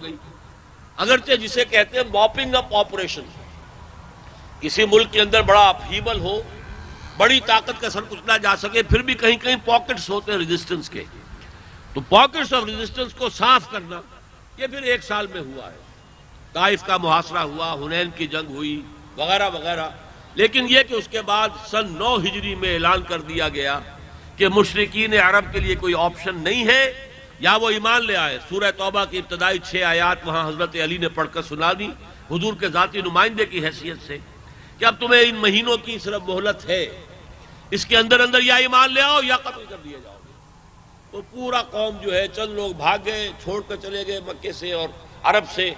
گئی. اگرچہ جسے کہتے ہیں موپنگ اپ آپریشن، کسی ملک کے اندر بڑا اپہیول ہو، بڑی طاقت کا سر کچلا جا سکے، پھر بھی کہیں کہیں پاکٹس ہوتے ہیں ریزسٹنس کے، تو پاکٹس آف ریزسٹنس کو صاف کرنا یہ پھر 1 سال میں ہوا ہے. طائف کا محاصرہ ہوا، حنین کی جنگ ہوئی وغیرہ وغیرہ. لیکن یہ کہ اس کے بعد سن 9 ہجری میں اعلان کر دیا گیا کہ مشرکین عرب کے لیے کوئی آپشن نہیں ہے، یا وہ ایمان لے آئے. سورہ توبہ کی ابتدائی 6 آیات وہاں حضرت علی نے پڑھ کر سنا دی حضور کے ذاتی نمائندے کی حیثیت سے کہ اب تمہیں ان مہینوں کی صرف مہلت ہے، اس کے اندر اندر یا ایمان لے آؤ یا قتل کر دیے جاؤ گے. تو پورا قوم جو ہے، چند لوگ بھاگ گئے، چھوڑ کر چلے گئے مکے سے اور عرب سے.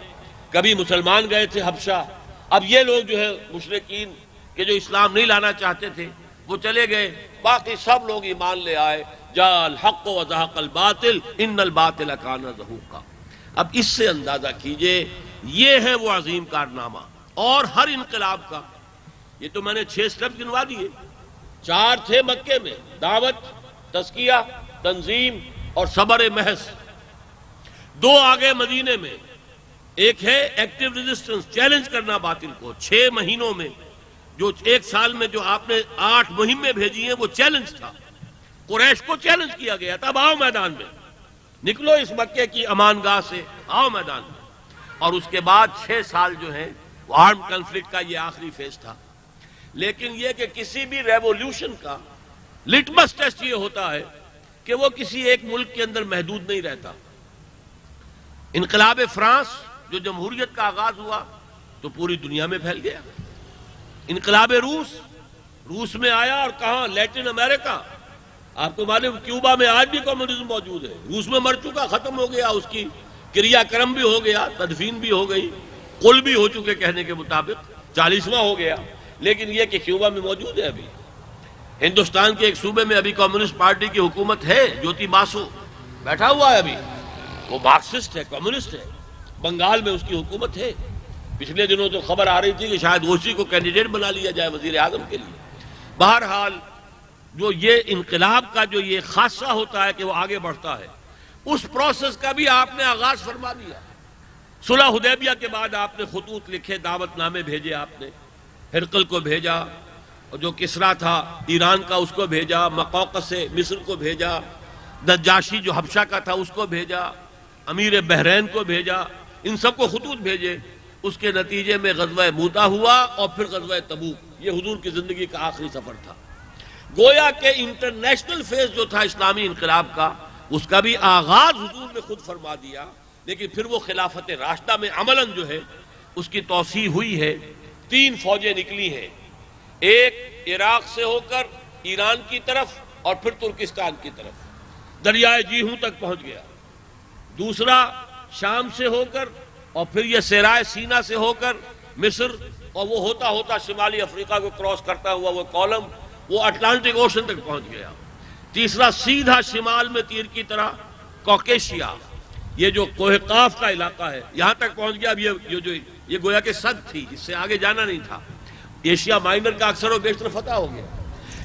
کبھی مسلمان گئے تھے حبشہ. اب یہ لوگ جو ہے مشرکین کہ جو اسلام نہیں لانا چاہتے تھے وہ چلے گئے، باقی سب لوگ ایمان لے آئے. جاء الحق وزهق الباطل ان الباطل کان زہوقا. اب اس سے اندازہ کیجئے یہ ہے وہ عظیم کارنامہ. اور ہر انقلاب کا، یہ تو میں نے 6 سٹیپ گنوا دیے. 4 تھے مکے میں، دعوت، تزکیہ، تنظیم اور صبر محض. 2 آگے مدینے میں، ایک ہے ایکٹیو ریزسٹنس، چیلنج کرنا باطل کو. 6 مہینوں میں جو 1 سال میں جو آپ نے 8 مہمیں بھیجی ہیں وہ چیلنج تھا. قریش کو چیلنج کیا گیا تھا، اب آؤ میدان میں، نکلو اس مکے کی امان گاہ سے، آؤ میدان میں. اور اس کے بعد 6 سال جو ہیں وہ آرم کنفلکٹ کا یہ آخری فیز تھا. لیکن یہ کہ کسی بھی ریولیوشن کا لٹمس ٹیسٹ یہ ہوتا ہے کہ وہ کسی ایک ملک کے اندر محدود نہیں رہتا. انقلاب فرانس جو جمہوریت کا آغاز ہوا تو پوری دنیا میں پھیل گیا. انقلاب روس میں آیا اور کہاں؟ لیٹن امریکہ. آپ کو معلوم کیوبا میں آج بھی کمیونزم موجود ہے. روس میں مر چکا، ختم ہو گیا، اس کی کریا کرم بھی ہو گیا، تدفین بھی ہو گئی، قل بھی ہو چکے کہنے کے مطابق، 40واں ہو گیا. لیکن یہ کہ کیوبا میں موجود ہے. ابھی ہندوستان کے ایک صوبے میں ابھی کمیونسٹ پارٹی کی حکومت ہے، جوتی باسو بیٹھا ہوا ہے، ابھی وہ مارکسسٹ ہے، کمیونسٹ ہے. بنگال میں اس کی حکومت ہے. پچھلے دنوں تو خبر آ رہی تھی کہ شاید اسی کو کینڈیڈیٹ بنا لیا جائے وزیر اعظم کے لیے. بہرحال جو یہ انقلاب کا جو یہ خاصہ ہوتا ہے کہ وہ آگے بڑھتا ہے، اس پروسیس کا بھی آپ نے آغاز فرما دیا. صلح حدیبیہ کے بعد آپ نے خطوط لکھے، دعوت نامے بھیجے، آپ نے ہرقل کو بھیجا، اور جو کسرا تھا ایران کا اس کو بھیجا، مقوقس سے مصر کو بھیجا، نجاشی جو حبشہ کا تھا اس کو بھیجا، امیر بحرین کو بھیجا، ان سب کو خطوط بھیجے. اس کے نتیجے میں غزوہ موتا ہوا اور پھر غزوہ تبوک. یہ حضور کی زندگی کا آخری سفر تھا. گویا کہ انٹرنیشنل فیز جو تھا اسلامی انقلاب کا، اس کا بھی آغاز حضور نے خود فرما دیا. لیکن پھر وہ خلافت راشدہ میں عملاً جو ہے اس کی توسیع ہوئی ہے. 3 فوجیں نکلی ہیں، ایک عراق سے ہو کر ایران کی طرف اور پھر ترکستان کی طرف دریائے جیہوں تک پہنچ گیا. دوسرا شام سے ہو کر اور پھر یہ صحرائے سینا سے ہو کر مصر، اور وہ ہوتا ہوتا شمالی افریقہ کو کراس کرتا ہوا وہ کولم، وہ اٹلانٹک اوشن تک پہنچ گیا. تیسرا سیدھا شمال میں تیر کی طرح کوکیشیا، یہ جو کوہ قاف کا علاقہ ہے، یہاں تک پہنچ گیا. اب یہ گویا کہ صد تھی، اس سے آگے جانا نہیں تھا. ایشیا مائنر کا اکثر و بیشتر فتح ہو گیا.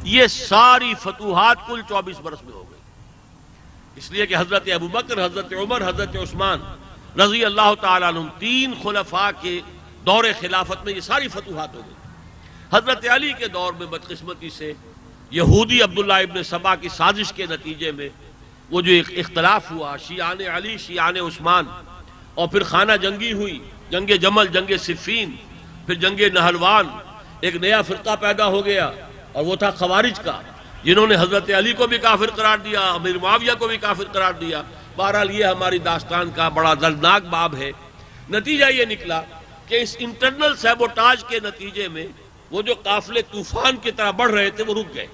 یہ ساری فتوحات کل 24 برس میں ہو گئی. اس لیے کہ حضرت ابوبکر، حضرت عمر، حضرت عثمان رضی اللہ تعالیٰ عنہ، 3 خلفاء کے دور خلافت میں یہ ساری فتوحات ہو گئی. حضرت علی کے دور میں بدقسمتی سے یہودی عبداللہ ابن سبا کی سازش کے نتیجے میں وہ جو ایک اختلاف ہوا، شیعان علی، شیعان عثمان، اور پھر خانہ جنگی ہوئی، جنگ جمل، جنگ صفین، پھر جنگ نہروان. ایک نیا فرقہ پیدا ہو گیا اور وہ تھا خوارج کا، جنہوں نے حضرت علی کو بھی کافر قرار دیا، امیر معاویہ کو بھی کافر قرار دیا. بہرحال یہ ہماری داستان کا بڑا دردناک باب ہے. نتیجہ یہ نکلا کہ اس انٹرنل سیبوٹاج کے نتیجے میں وہ جو قافلے طوفان کی طرح بڑھ رہے تھے وہ رک گئے.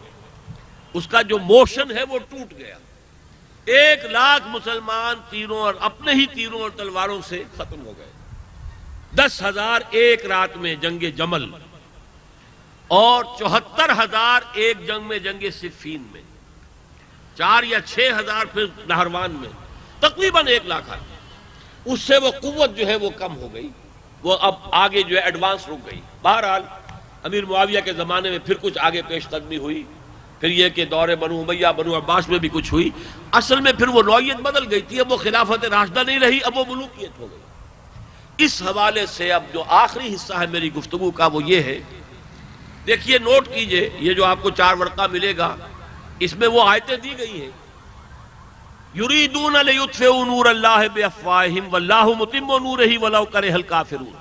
اس کا جو موشن ہے وہ ٹوٹ گیا. 1 لاکھ مسلمان تیروں اور اپنے ہی تیروں اور تلواروں سے ختم ہو گئے. 10,000 ایک رات میں جنگ جمل، اور 74,000 ایک جنگ میں، جنگ صفین میں، 4 یا 6,000 پھر نہروان میں، تقریباً 1 لاکھ آدمی. اس سے وہ قوت جو ہے وہ کم ہو گئی، وہ اب آگے جو ہے ایڈوانس رک گئی. بہرحال امیر معاویہ کے زمانے میں پھر کچھ آگے پیش قدمی ہوئی. پھر یہ کہ دور بنو امیہ، بنو عباس میں بھی کچھ ہوئی. اصل میں پھر وہ نوعیت بدل گئی تھی. اب وہ خلافت راشدہ نہیں رہی، اب وہ ملوکیت ہو گئی. اس حوالے سے اب جو آخری حصہ ہے میری گفتگو کا وہ یہ ہے، دیکھیے نوٹ کیجئے، یہ جو آپ کو 4 ورقہ ملے گا اس میں وہ آیتیں دی گئی ہیں، یریدون لیطفئوا نور اللہ بافواہہم واللہ متم نورہ ولو کرہ الکافرون۔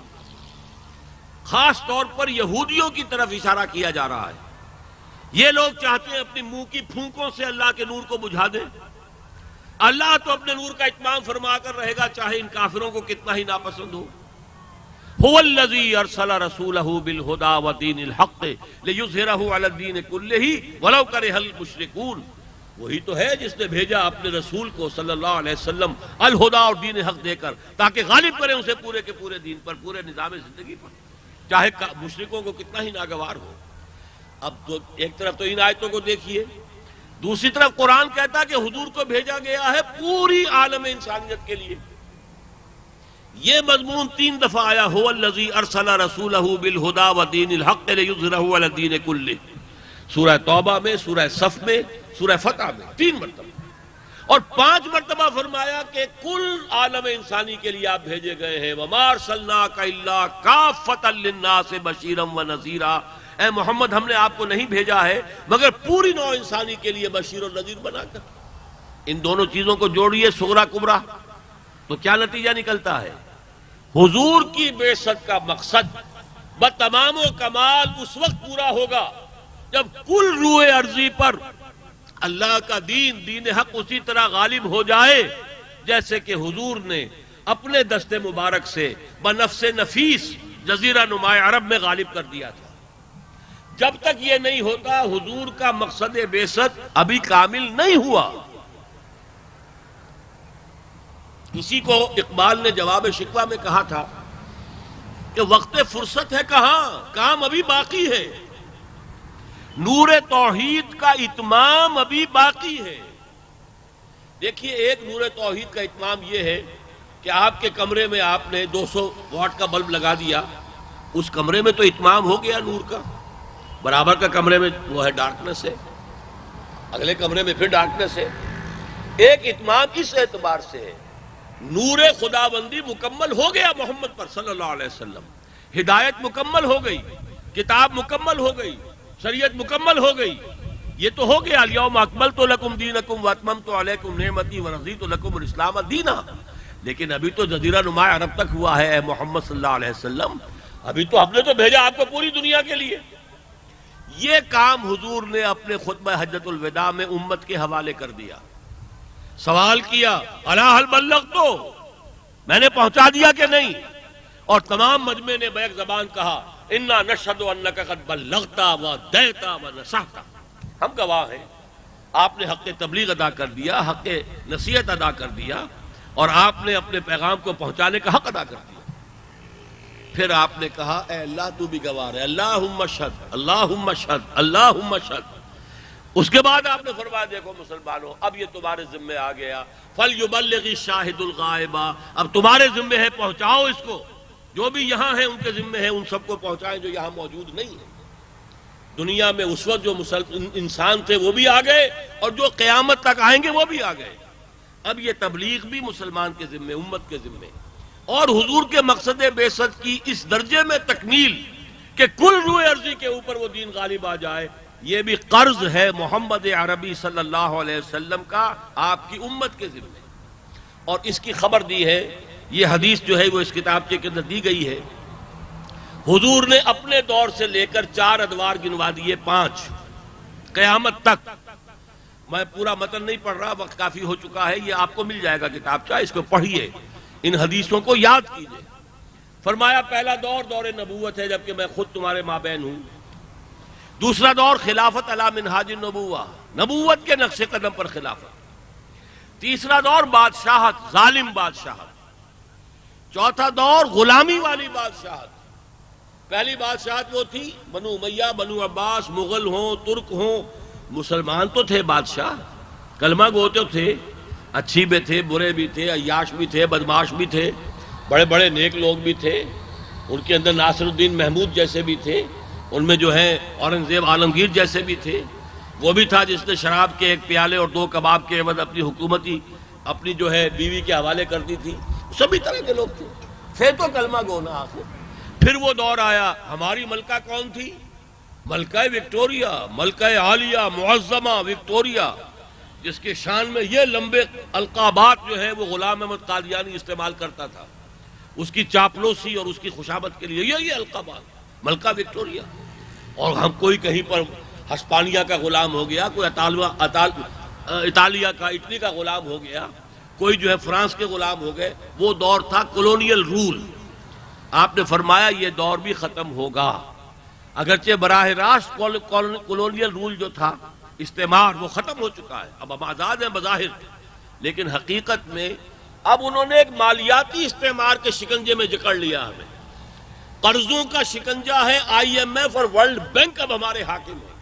خاص طور پر یہودیوں کی طرف اشارہ کیا جا رہا ہے، یہ لوگ چاہتے ہیں اپنی منہ کی پھونکوں سے اللہ کے نور کو بجھا دیں۔ اللہ تو اپنے نور کا اتمام فرما کر رہے گا چاہے ان کافروں کو کتنا ہی ناپسند ہو۔ هو الذی ارسل رسولہ بالہدی ودین الحق لیظہرہ علی الدین کلہ ولو کرہ المشرکون۔ وہی تو ہے جس نے بھیجا اپنے رسول کو صلی اللہ علیہ وسلم الہدی اور دین حق دے کر تاکہ غالب کریں اسے پورے کے پورے دین پر، پورے نظام زندگی پر، چاہے مشرکوں کو کتنا ہی ناگوار ہو۔ اب تو ایک طرف تو ان آیتوں کو دیکھیے، دوسری طرف قرآن کہتا ہے کہ حضور کو بھیجا گیا ہے پوری عالم انسانیت کے لیے۔ یہ مضمون 3 دفعہ آیا، هو الذی ارسل رسولہ بالہدی ودین الحق لیظہرہ علی الدین کلہ، سورہ توبہ میں، سورہ صف میں، سورہ فتح میں 3 مرتبہ، اور 5 مرتبہ فرمایا کہ کل عالم انسانی کے لیے آپ بھیجے گئے ہیں، وما ارسلناک الا کافۃ للناس بشیرا ونذیرا۔ اے محمد ہم نے آپ کو نہیں بھیجا ہے مگر پوری نوع انسانی کے لیے بشیر و نذیر بنا کر۔ ان دونوں چیزوں کو جوڑیے صغرا کبرا تو کیا نتیجہ نکلتا ہے؟ حضور کی بعثت کا مقصد بتمام و کمال اس وقت پورا ہوگا جب کل روئے ارضی پر اللہ کا دین، دین حق اسی طرح غالب ہو جائے جیسے کہ حضور نے اپنے دست مبارک سے بنفس نفیس جزیرہ نماء عرب میں غالب کر دیا تھا۔ جب تک یہ نہیں ہوتا حضور کا مقصد بعثت ابھی کامل نہیں ہوا۔ کسی کو اقبال نے جواب شکوہ میں کہا تھا کہ وقت فرصت ہے کہاں، کام ابھی باقی ہے، نور توحید کا اتمام ابھی باقی ہے۔ دیکھیے ایک نور توحید کا اتمام یہ ہے کہ آپ کے کمرے میں آپ نے 200 واٹ کا بلب لگا دیا، اس کمرے میں تو اتمام ہو گیا نور کا، برابر کا کمرے میں وہ ہے ڈارکنس ہے، اگلے کمرے میں پھر ڈارکنس ہے۔ ایک اتمام اس اعتبار سے ہے، نور خداوندی مکمل ہو گیا محمد پر صلی اللہ علیہ وسلم، ہدایت مکمل ہو گئی، کتاب مکمل ہو گئی، شریعت مکمل ہو گئی، یہ تو ہو گیا الیوم اکملت لکم دینکم واتممت علیکم نعمتی ورضیت لکم الاسلام دینا۔ لیکن ابھی تو جزیرہ نماء عرب تک ہوا ہے اے محمد صلی اللہ علیہ وسلم، ابھی تو ہم نے تو بھیجا آپ کو پوری دنیا کے لیے۔ یہ کام حضور نے اپنے خطبہ حجۃ الوداع میں امت کے حوالے کر دیا۔ سوال کیا الا هل بلغت، میں نے پہنچا دیا کہ نہیں؟ اور تمام مجمع نے بیک زبان کہا انا نشهد انک قد بلغت وادیت ونصحت، ہم گواہ ہیں آپ نے حق تبلیغ ادا کر دیا، حق نصیحت ادا کر دیا، اور آپ نے اپنے پیغام کو پہنچانے کا حق ادا کر دیا۔ پھر آپ نے کہا اے اللہ تو بھی گواہ ہے، اللہم اشہد اللہم اشہد اللہم اشہد۔ اس کے بعد آپ نے فرمایا دیکھو مسلمانوں اب یہ تمہارے ذمہ آ گیا، فلیبلغ الشاہد الغائب، اب تمہارے ذمہ ہے پہنچاؤ اس کو، جو بھی یہاں ہیں ان کے ذمہ ہے ان سب کو پہنچائیں جو یہاں موجود نہیں ہیں۔ دنیا میں اس وقت جو انسان تھے وہ بھی آ گئے اور جو قیامت تک آئیں گے وہ بھی آ گئے۔ اب یہ تبلیغ بھی مسلمان کے ذمہ، امت کے ذمہ، اور حضور کے مقصد بعثت کی اس درجے میں تکمیل کہ کل روئے ارضی کے اوپر وہ دین غالب آ جائے، یہ بھی قرض ہے محمد عربی صلی اللہ علیہ وسلم کا آپ کی امت کے ذمہ۔ اور اس کی خبر دی ہے، یہ حدیث جو ہے وہ اس کتابچے کے اندر دی گئی ہے، حضور نے اپنے دور سے لے کر 4 ادوار گنوا دیے، 5 قیامت تک۔ میں پورا متن نہیں پڑھ رہا، وقت کافی ہو چکا ہے، یہ آپ کو مل جائے گا کتابچہ، اس کو پڑھیے، ان حدیثوں کو یاد کیجئے۔ فرمایا پہلا دور دور نبوت ہے جبکہ میں خود تمہارے مابین ہوں، دوسرا دور خلافت علی منہاج النبوہ، نبوت کے نقش قدم پر خلافت، تیسرا دور بادشاہت، ظالم بادشاہت، چوتھا دور غلامی والی بادشاہت۔ پہلی بادشاہت وہ تھی بنو امیہ، بنو عباس، مغل ہوں، ترک ہوں، مسلمان تو تھے بادشاہ، کلمہ گو تو تھے، اچھی بھی تھے، برے بھی تھے، عیاش بھی تھے، بدماش بھی تھے، بڑے بڑے نیک لوگ بھی تھے، ان کے اندر ناصر الدین محمود جیسے بھی تھے، ان میں جو ہے اورنگزیب عالمگیر جیسے بھی تھے، وہ بھی تھا جس نے شراب کے 1 پیالے اور 2 کباب کے عوض اپنی حکومتی اپنی جو ہے بیوی کے حوالے کر دی تھی، سبھی طرح کے لوگ تھے، تھے تو کلمہ گو نا آخر۔ پھر وہ دور آیا، ہماری ملکہ کون تھی؟ ملکہ وکٹوریہ، ملکہ عالیہ معظمہ وکٹوریہ، جس کے شان میں یہ لمبے القابات جو ہے وہ غلام احمد قادیانی استعمال کرتا تھا، اس کی چاپلوسی اور اس کی خوشامد کے لیے یہ القابات، ملکہ وکٹوریہ۔ اور ہم کوئی کہیں پر ہسپانیہ کا غلام ہو گیا، کوئی اطالیہ کا، اٹلی کا غلام ہو گیا، کوئی جو ہے فرانس کے غلام ہو گئے۔ وہ دور تھا کولونیل رول۔ آپ نے فرمایا یہ دور بھی ختم ہوگا، اگرچہ براہ راست کولونیل رول جو تھا استعمار وہ ختم ہو چکا ہے، اب ہم آزاد ہیں بظاہر، لیکن حقیقت میں اب انہوں نے ایک مالیاتی استعمار کے شکنجے میں جکڑ لیا ہمیں۔ قرضوں کا شکنجہ ہے، آئی ایم ایف اور ورلڈ بینک اب ہمارے حاکم ہیں،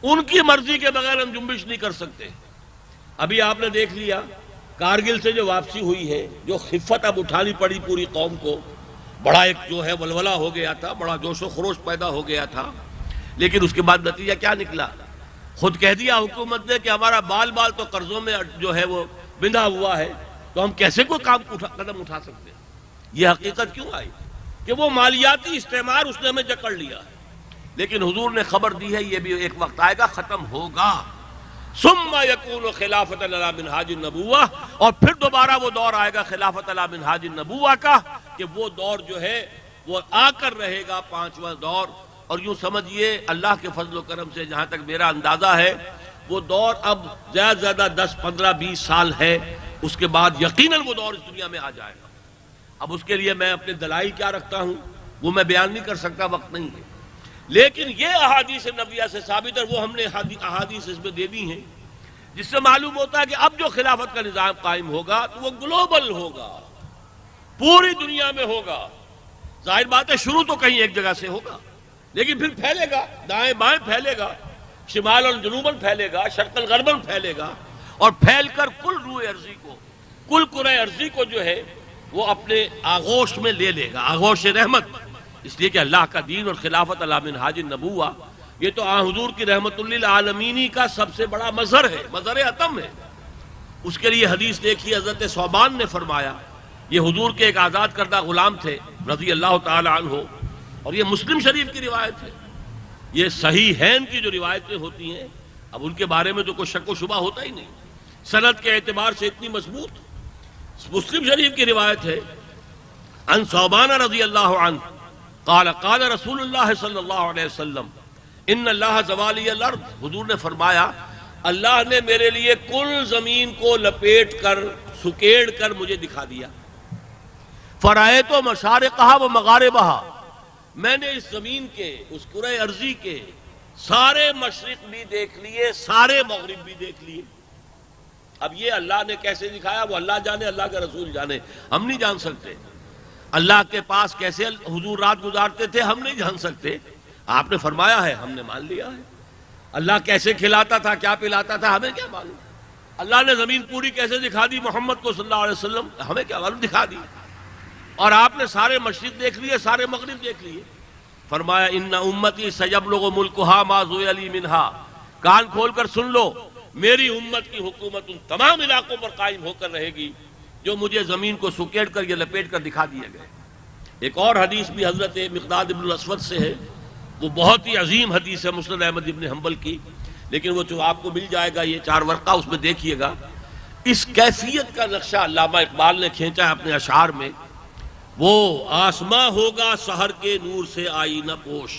ان کی مرضی کے بغیر ہم جنبش نہیں کر سکتے۔ ابھی آپ نے دیکھ لیا کارگل سے جو واپسی ہوئی ہے، جو خفت اب اٹھانی پڑی پوری قوم کو، بڑا ایک جو ہے ولولہ ہو گیا تھا، بڑا جوش و خروش پیدا ہو گیا تھا، لیکن اس کے بعد نتیجہ کیا نکلا؟ خود کہہ دیا حکومت نے کہ ہمارا بال بال تو قرضوں میں جو ہے وہ بندھا ہوا ہے، تو ہم کیسے کوئی قدم اٹھا سکتے ہیں؟ یہ حقیقت کیوں آئی کہ وہ مالیاتی استعمار اس نے ہمیں جکڑ لیا ہے۔ لیکن حضور نے خبر دی ہے یہ بھی ایک وقت آئے گا، ختم ہوگا۔ ثم یکون خلافت علی منہاج النبوہ، اور پھر دوبارہ وہ دور آئے گا خلافت علی منہاج النبوہ کا، کہ وہ دور جو ہے وہ آ کر رہے گا، پانچواں دور۔ اور یوں سمجھیے اللہ کے فضل و کرم سے جہاں تک میرا اندازہ ہے، وہ دور اب زیادہ سے زیادہ 10 15 20 سال ہے، اس کے بعد یقیناً وہ دور اس دنیا میں آ جائے گا۔ اب اس کے لیے میں اپنے دلائل کیا رکھتا ہوں وہ میں بیان نہیں کر سکتا، وقت نہیں ہے، لیکن یہ احادیث نبویہ سے ثابت ہے، وہ ہم نے احادیث اس میں دے دی ہیں، جس سے معلوم ہوتا ہے کہ اب جو خلافت کا نظام قائم ہوگا تو وہ گلوبل ہوگا، پوری دنیا میں ہوگا۔ ظاہر بات ہے شروع تو کہیں ایک جگہ سے ہوگا، لیکن پھر پھیلے گا، دائیں بائیں پھیلے گا، شمال اور جنوباً پھیلے گا، شرق غرباً پھیلے گا، اور پھیل کر کل روئے ارضی کو، کل کرۂ ارضی کو جو ہے وہ اپنے آغوش میں لے لے گا، آغوش رحمت۔ اس لیے کہ اللہ کا دین اور خلافت علی منہاج النبوہ یہ تو حضور کی رحمت للعالمین کا سب سے بڑا مظہر ہے، مظہر اتم ہے۔ اس کے لیے حدیث دیکھی، حضرت ثوبان نے فرمایا، یہ حضور کے ایک آزاد کردہ غلام تھے رضی اللہ تعالی عنہ، اور یہ مسلم شریف کی روایت ہے، یہ صحیحین کی جو روایتیں ہوتی ہیں اب ان کے بارے میں تو کوئی شک و شبہ ہوتا ہی نہیں، سند کے اعتبار سے اتنی مضبوط مسلم شریف کی روایت ہے۔ عن ثوبان رضی اللہ عنہ قال قال رسول اللہ صلی اللہ علیہ وسلم ان اللہ زوالی الارض، حضور نے فرمایا اللہ نے میرے لیے کل زمین کو لپیٹ کر سکیڑ کر مجھے دکھا دیا، فرأیت مشارقها و مغاربها، میں نے اس زمین کے، اس کرۂ ارضی کے سارے مشرق بھی دیکھ لیے، سارے مغرب بھی دیکھ لیے۔ اب یہ اللہ نے کیسے دکھایا وہ اللہ جانے، اللہ کا رسول جانے، ہم نہیں جان سکتے۔ اللہ کے پاس کیسے حضور رات گزارتے تھے ہم نہیں جان سکتے، آپ نے فرمایا ہے ہم نے مان لیا ہے۔ اللہ کیسے کھلاتا تھا، کیا پلاتا تھا، ہمیں کیا معلوم۔ اللہ نے زمین پوری کیسے دکھا دی محمد کو صلی اللہ علیہ وسلم، ہمیں کیا معلوم، دکھا دی۔ اور آپ نے سارے مشرق دیکھ لیے، سارے مغرب دیکھ لیے۔ فرمایا ان امتی سیبلغ ملکہا ما زوی لی منہا، کان کھول کر سن لو، میری امت کی حکومت ان تمام علاقوں پر قائم ہو کر رہے گی جو مجھے زمین کو سکیڑ کر یا لپیٹ کر دکھا دیے گئے۔ ایک اور حدیث بھی حضرت مقداد ابن الاسود سے ہے، وہ بہت ہی عظیم حدیث ہے مسند احمد ابن حنبل کی، لیکن وہ جو آپ کو مل جائے گا یہ 4 ورقہ، اس میں دیکھیے گا اس کیفیت کا نقشہ علامہ اقبال نے کھینچا ہے اپنے اشعار میں۔ وہ آسماں ہوگا سحر کے نور سے آئینہ پوش،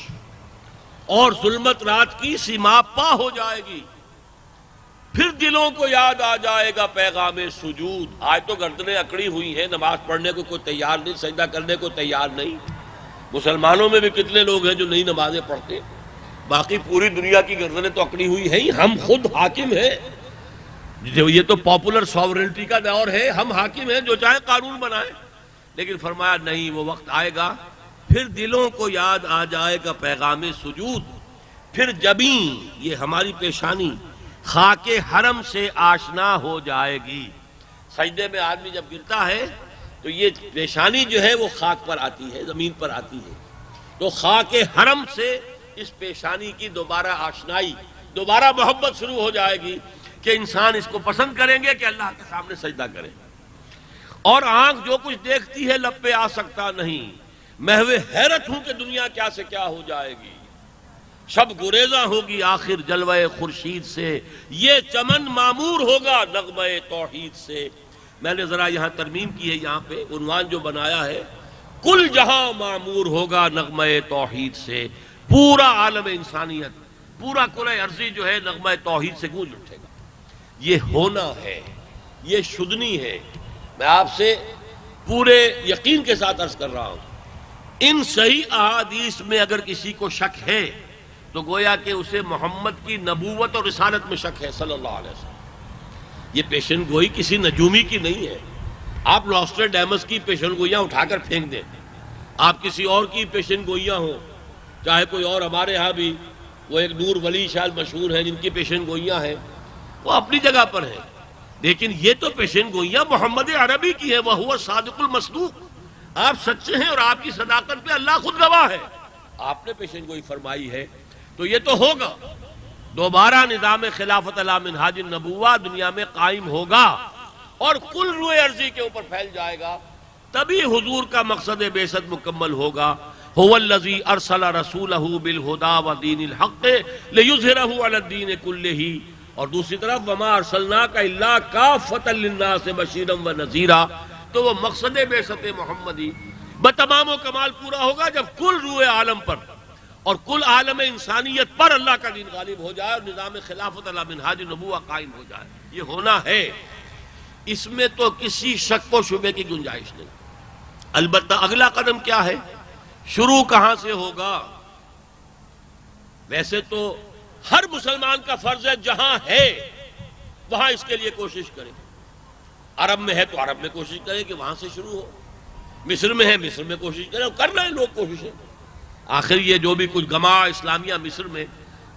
اور ظلمت رات کی سیما پا ہو جائے گی، پھر دلوں کو یاد آ جائے گا پیغام سجود۔ آج تو گردنیں اکڑی ہوئی ہیں، نماز پڑھنے کو کوئی تیار نہیں، سجدہ کرنے کو تیار نہیں۔ مسلمانوں میں بھی کتنے لوگ ہیں جو نئی نمازیں پڑھتے، باقی پوری دنیا کی گردنیں تو اکڑی ہوئی ہیں ہی، ہم خود حاکم ہیں، یہ تو پاپولر ساورنٹی کا دور ہے، ہم حاکم ہیں، جو چاہے قانون بنائیں۔ لیکن فرمایا نہیں، وہ وقت آئے گا پھر دلوں کو یاد آ جائے گا پیغام سجود، پھر جبیں یہ ہماری پیشانی خاک حرم سے آشنا ہو جائے گی۔ سجدے میں آدمی جب گرتا ہے تو یہ پیشانی جو ہے وہ خاک پر آتی ہے، زمین پر آتی ہے، تو خاک حرم سے اس پیشانی کی دوبارہ آشنائی، دوبارہ محبت شروع ہو جائے گی کہ انسان اس کو پسند کریں گے کہ اللہ کے سامنے سجدہ کریں۔ اور آنکھ جو کچھ دیکھتی ہے لب پہ آ سکتا نہیں، محو حیرت ہوں کہ دنیا کیا سے کیا ہو جائے گی، شب گریزاں ہوگی آخر جلوہ خورشید سے، یہ چمن معمور ہوگا نغمہ توحید سے۔ میں نے ذرا یہاں ترمیم کی ہے، یہاں پہ عنوان جو بنایا ہے، کل جہاں معمور ہوگا نغمہ توحید سے، پورا عالم انسانیت، پورا کرۂ ارضی جو ہے نغمہ توحید سے گونج اٹھے گا۔ یہ ہونا ہے، یہ شدنی ہے۔ میں آپ سے پورے یقین کے ساتھ عرض کر رہا ہوں، ان صحیح احادیث میں اگر کسی کو شک ہے تو گویا کہ اسے محمد کی نبوت اور رسالت میں شک ہے صلی اللہ علیہ وسلم۔ یہ پیشن گوئی کسی نجومی کی نہیں ہے۔ آپ نوسٹراڈیمس کی پیشن گوئیاں اٹھا کر پھینک دیں، آپ کسی اور کی پیشن گوئیاں ہوں، چاہے کوئی اور، ہمارے ہاں بھی وہ ایک نور ولی شاید مشہور ہیں جن کی پیشن گوئیاں ہیں، وہ اپنی جگہ پر ہیں، لیکن یہ تو پیشن گوئیاں محمد عربی کی ہیں، وہو صادق المصدوق۔ آپ سچے ہیں اور آپ کی صداقت پہ اللہ خود گواہ ہے، آپ نے پیشن گوئی فرمائی ہے تو یہ تو ہوگا۔ دوبارہ نظام خلافت علی منہاج النبوہ دنیا میں قائم ہوگا اور کل روئے ارضی کے اوپر پھیل جائے گا، تبھی حضور کا مقصد بعثت مکمل ہوگا۔ هو الذی ارسل رسولہ بالہدی ودین الحق لیظہرہ علی الدین کلہ، اور دوسری طرف وما ارسلناک الا کافۃ للناس بشیرا ونذیرا، تو وہ مقصد بعثت محمدی بتمام و کمال پورا ہوگا جب کل روئے عالم پر اور کل عالم انسانیت پر اللہ کا دین غالب ہو جائے اور نظام خلافت علی منہاج النبوہ قائم ہو جائے۔ یہ ہونا ہے، اس میں تو کسی شک و شبے کی گنجائش نہیں۔ البتہ اگلا قدم کیا ہے، شروع کہاں سے ہوگا؟ ویسے تو ہر مسلمان کا فرض ہے جہاں ہے وہاں اس کے لیے کوشش کرے۔ عرب میں ہے تو عرب میں کوشش کرے کہ وہاں سے شروع ہو، مصر میں ہے مصر میں کوشش کرے، کر رہے ہیں لوگ کوششیں۔ آخر یہ جو بھی کچھ گما اسلامیہ مصر میں،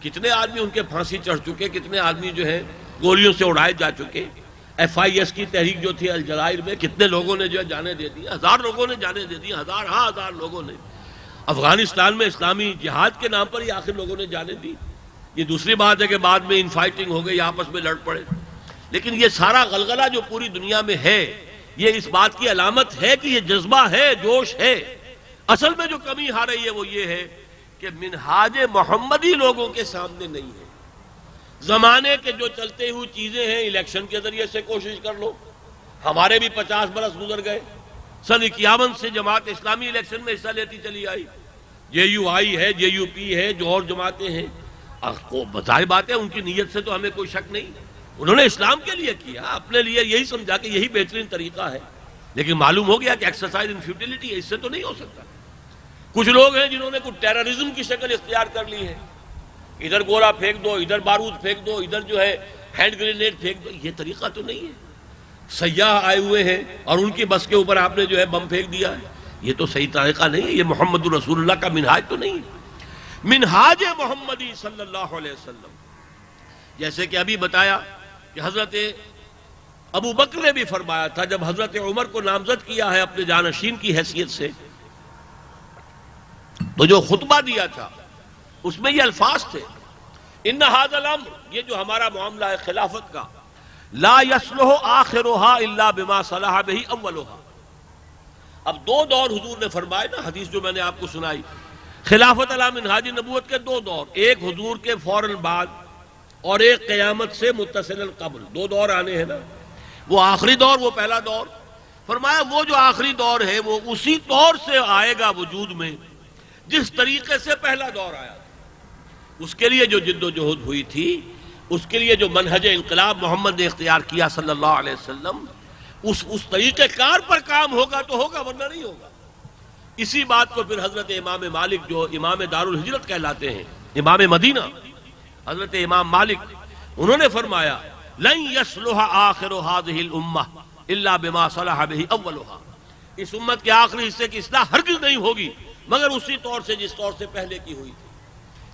کتنے آدمی ان کے پھانسی چڑھ چکے، کتنے آدمی جو ہے گولیوں سے اڑائے جا چکے۔ FIS کی تحریک جو تھی الجزائر میں، کتنے لوگوں نے جو ہے جانے دے دی، ہزار لوگوں نے جانے دے دی، ہزار لوگوں نے۔ افغانستان میں اسلامی جہاد کے نام پر ہی آخر لوگوں نے جانے دی۔ یہ دوسری بات ہے کہ بعد میں انفائٹنگ ہو گئی، آپس میں لڑ پڑے، لیکن یہ سارا غلغلہ جو پوری دنیا میں ہے یہ اس بات کی علامت ہے کہ یہ جذبہ ہے، جوش ہے۔ اصل میں جو کمی آ رہی ہے وہ یہ ہے کہ منہاج محمدی لوگوں کے سامنے نہیں ہے۔ زمانے کے جو چلتے ہوئی چیزیں ہیں، الیکشن کے ذریعے سے کوشش کر لو، ہمارے بھی 50 برس گزر گئے، سن 51 سے جماعت اسلامی الیکشن میں حصہ لیتی چلی آئی، JUI ہے، JUP ہے، جو اور جماعتیں ہیں، بظاہر بات ہے ان کی نیت سے تو ہمیں کوئی شک نہیں، انہوں نے اسلام کے لیے کیا، اپنے لیے یہی سمجھا کہ یہی بہترین طریقہ ہے، لیکن معلوم ہو گیا کہ ایکسرسائز ان فیوٹیلٹی ہے، اس سے تو نہیں ہو سکتا۔ کچھ لوگ ہیں جنہوں نے کچھ ٹیررزم کی شکل اختیار کر لی ہے، ادھر گولہ پھینک دو، ادھر بارود پھینک دو، ادھر جو ہے ہینڈ گرینیڈ پھینک دو، یہ طریقہ تو نہیں ہے۔ سیاح آئے ہوئے ہیں اور ان کی بس کے اوپر آپ نے جو ہے بم پھینک دیا ہے، یہ تو صحیح طریقہ نہیں ہے، یہ محمد رسول اللہ کا منہاج تو نہیں ہے۔ منہاج محمدی صلی اللہ علیہ وسلم، جیسے کہ ابھی بتایا کہ حضرت ابو بکر نے بھی فرمایا تھا جب حضرت عمر کو نامزد کیا ہے اپنے جانشین کی حیثیت سے، تو جو خطبہ دیا تھا اس میں یہ الفاظ تھے، ان ھذا الامر، یہ جو ہمارا معاملہ ہے خلافت کا، لا یصلح آخرھا الا بما صلح بہ اولھا۔ اب دو دور حضور نے فرمائے نا، حدیث جو میں نے آپ کو سنائی، خلافت علی منہاج نبوت کے دو دور، ایک حضور کے فوراً بعد اور ایک قیامت سے متصل قبل، دو دور آنے ہیں نا، وہ آخری دور، وہ پہلا دور، فرمایا وہ جو آخری دور ہے وہ اسی طور سے آئے گا وجود میں جس طریقے سے پہلا دور آیا تھا۔ اس کے لیے جو جد و جہد ہوئی تھی، اس کے لیے جو منہج انقلاب محمد نے اختیار کیا صلی اللہ علیہ وسلم، اس طریقہ کار پر کام ہوگا تو ہوگا، ورنہ نہیں ہوگا۔ اسی بات کو پھر حضرت امام مالک جو امام دار الہجرت کہلاتے ہیں، امام مدینہ حضرت امام مالک، انہوں نے فرمایا لن یصلح آخر هذه الامہ الا بما صلح بہ اولھا، اس امت کے آخری حصے کی اصلاح ہرگز نہیں ہوگی مگر اسی طور سے جس طور سے پہلے کی ہوئی تھی۔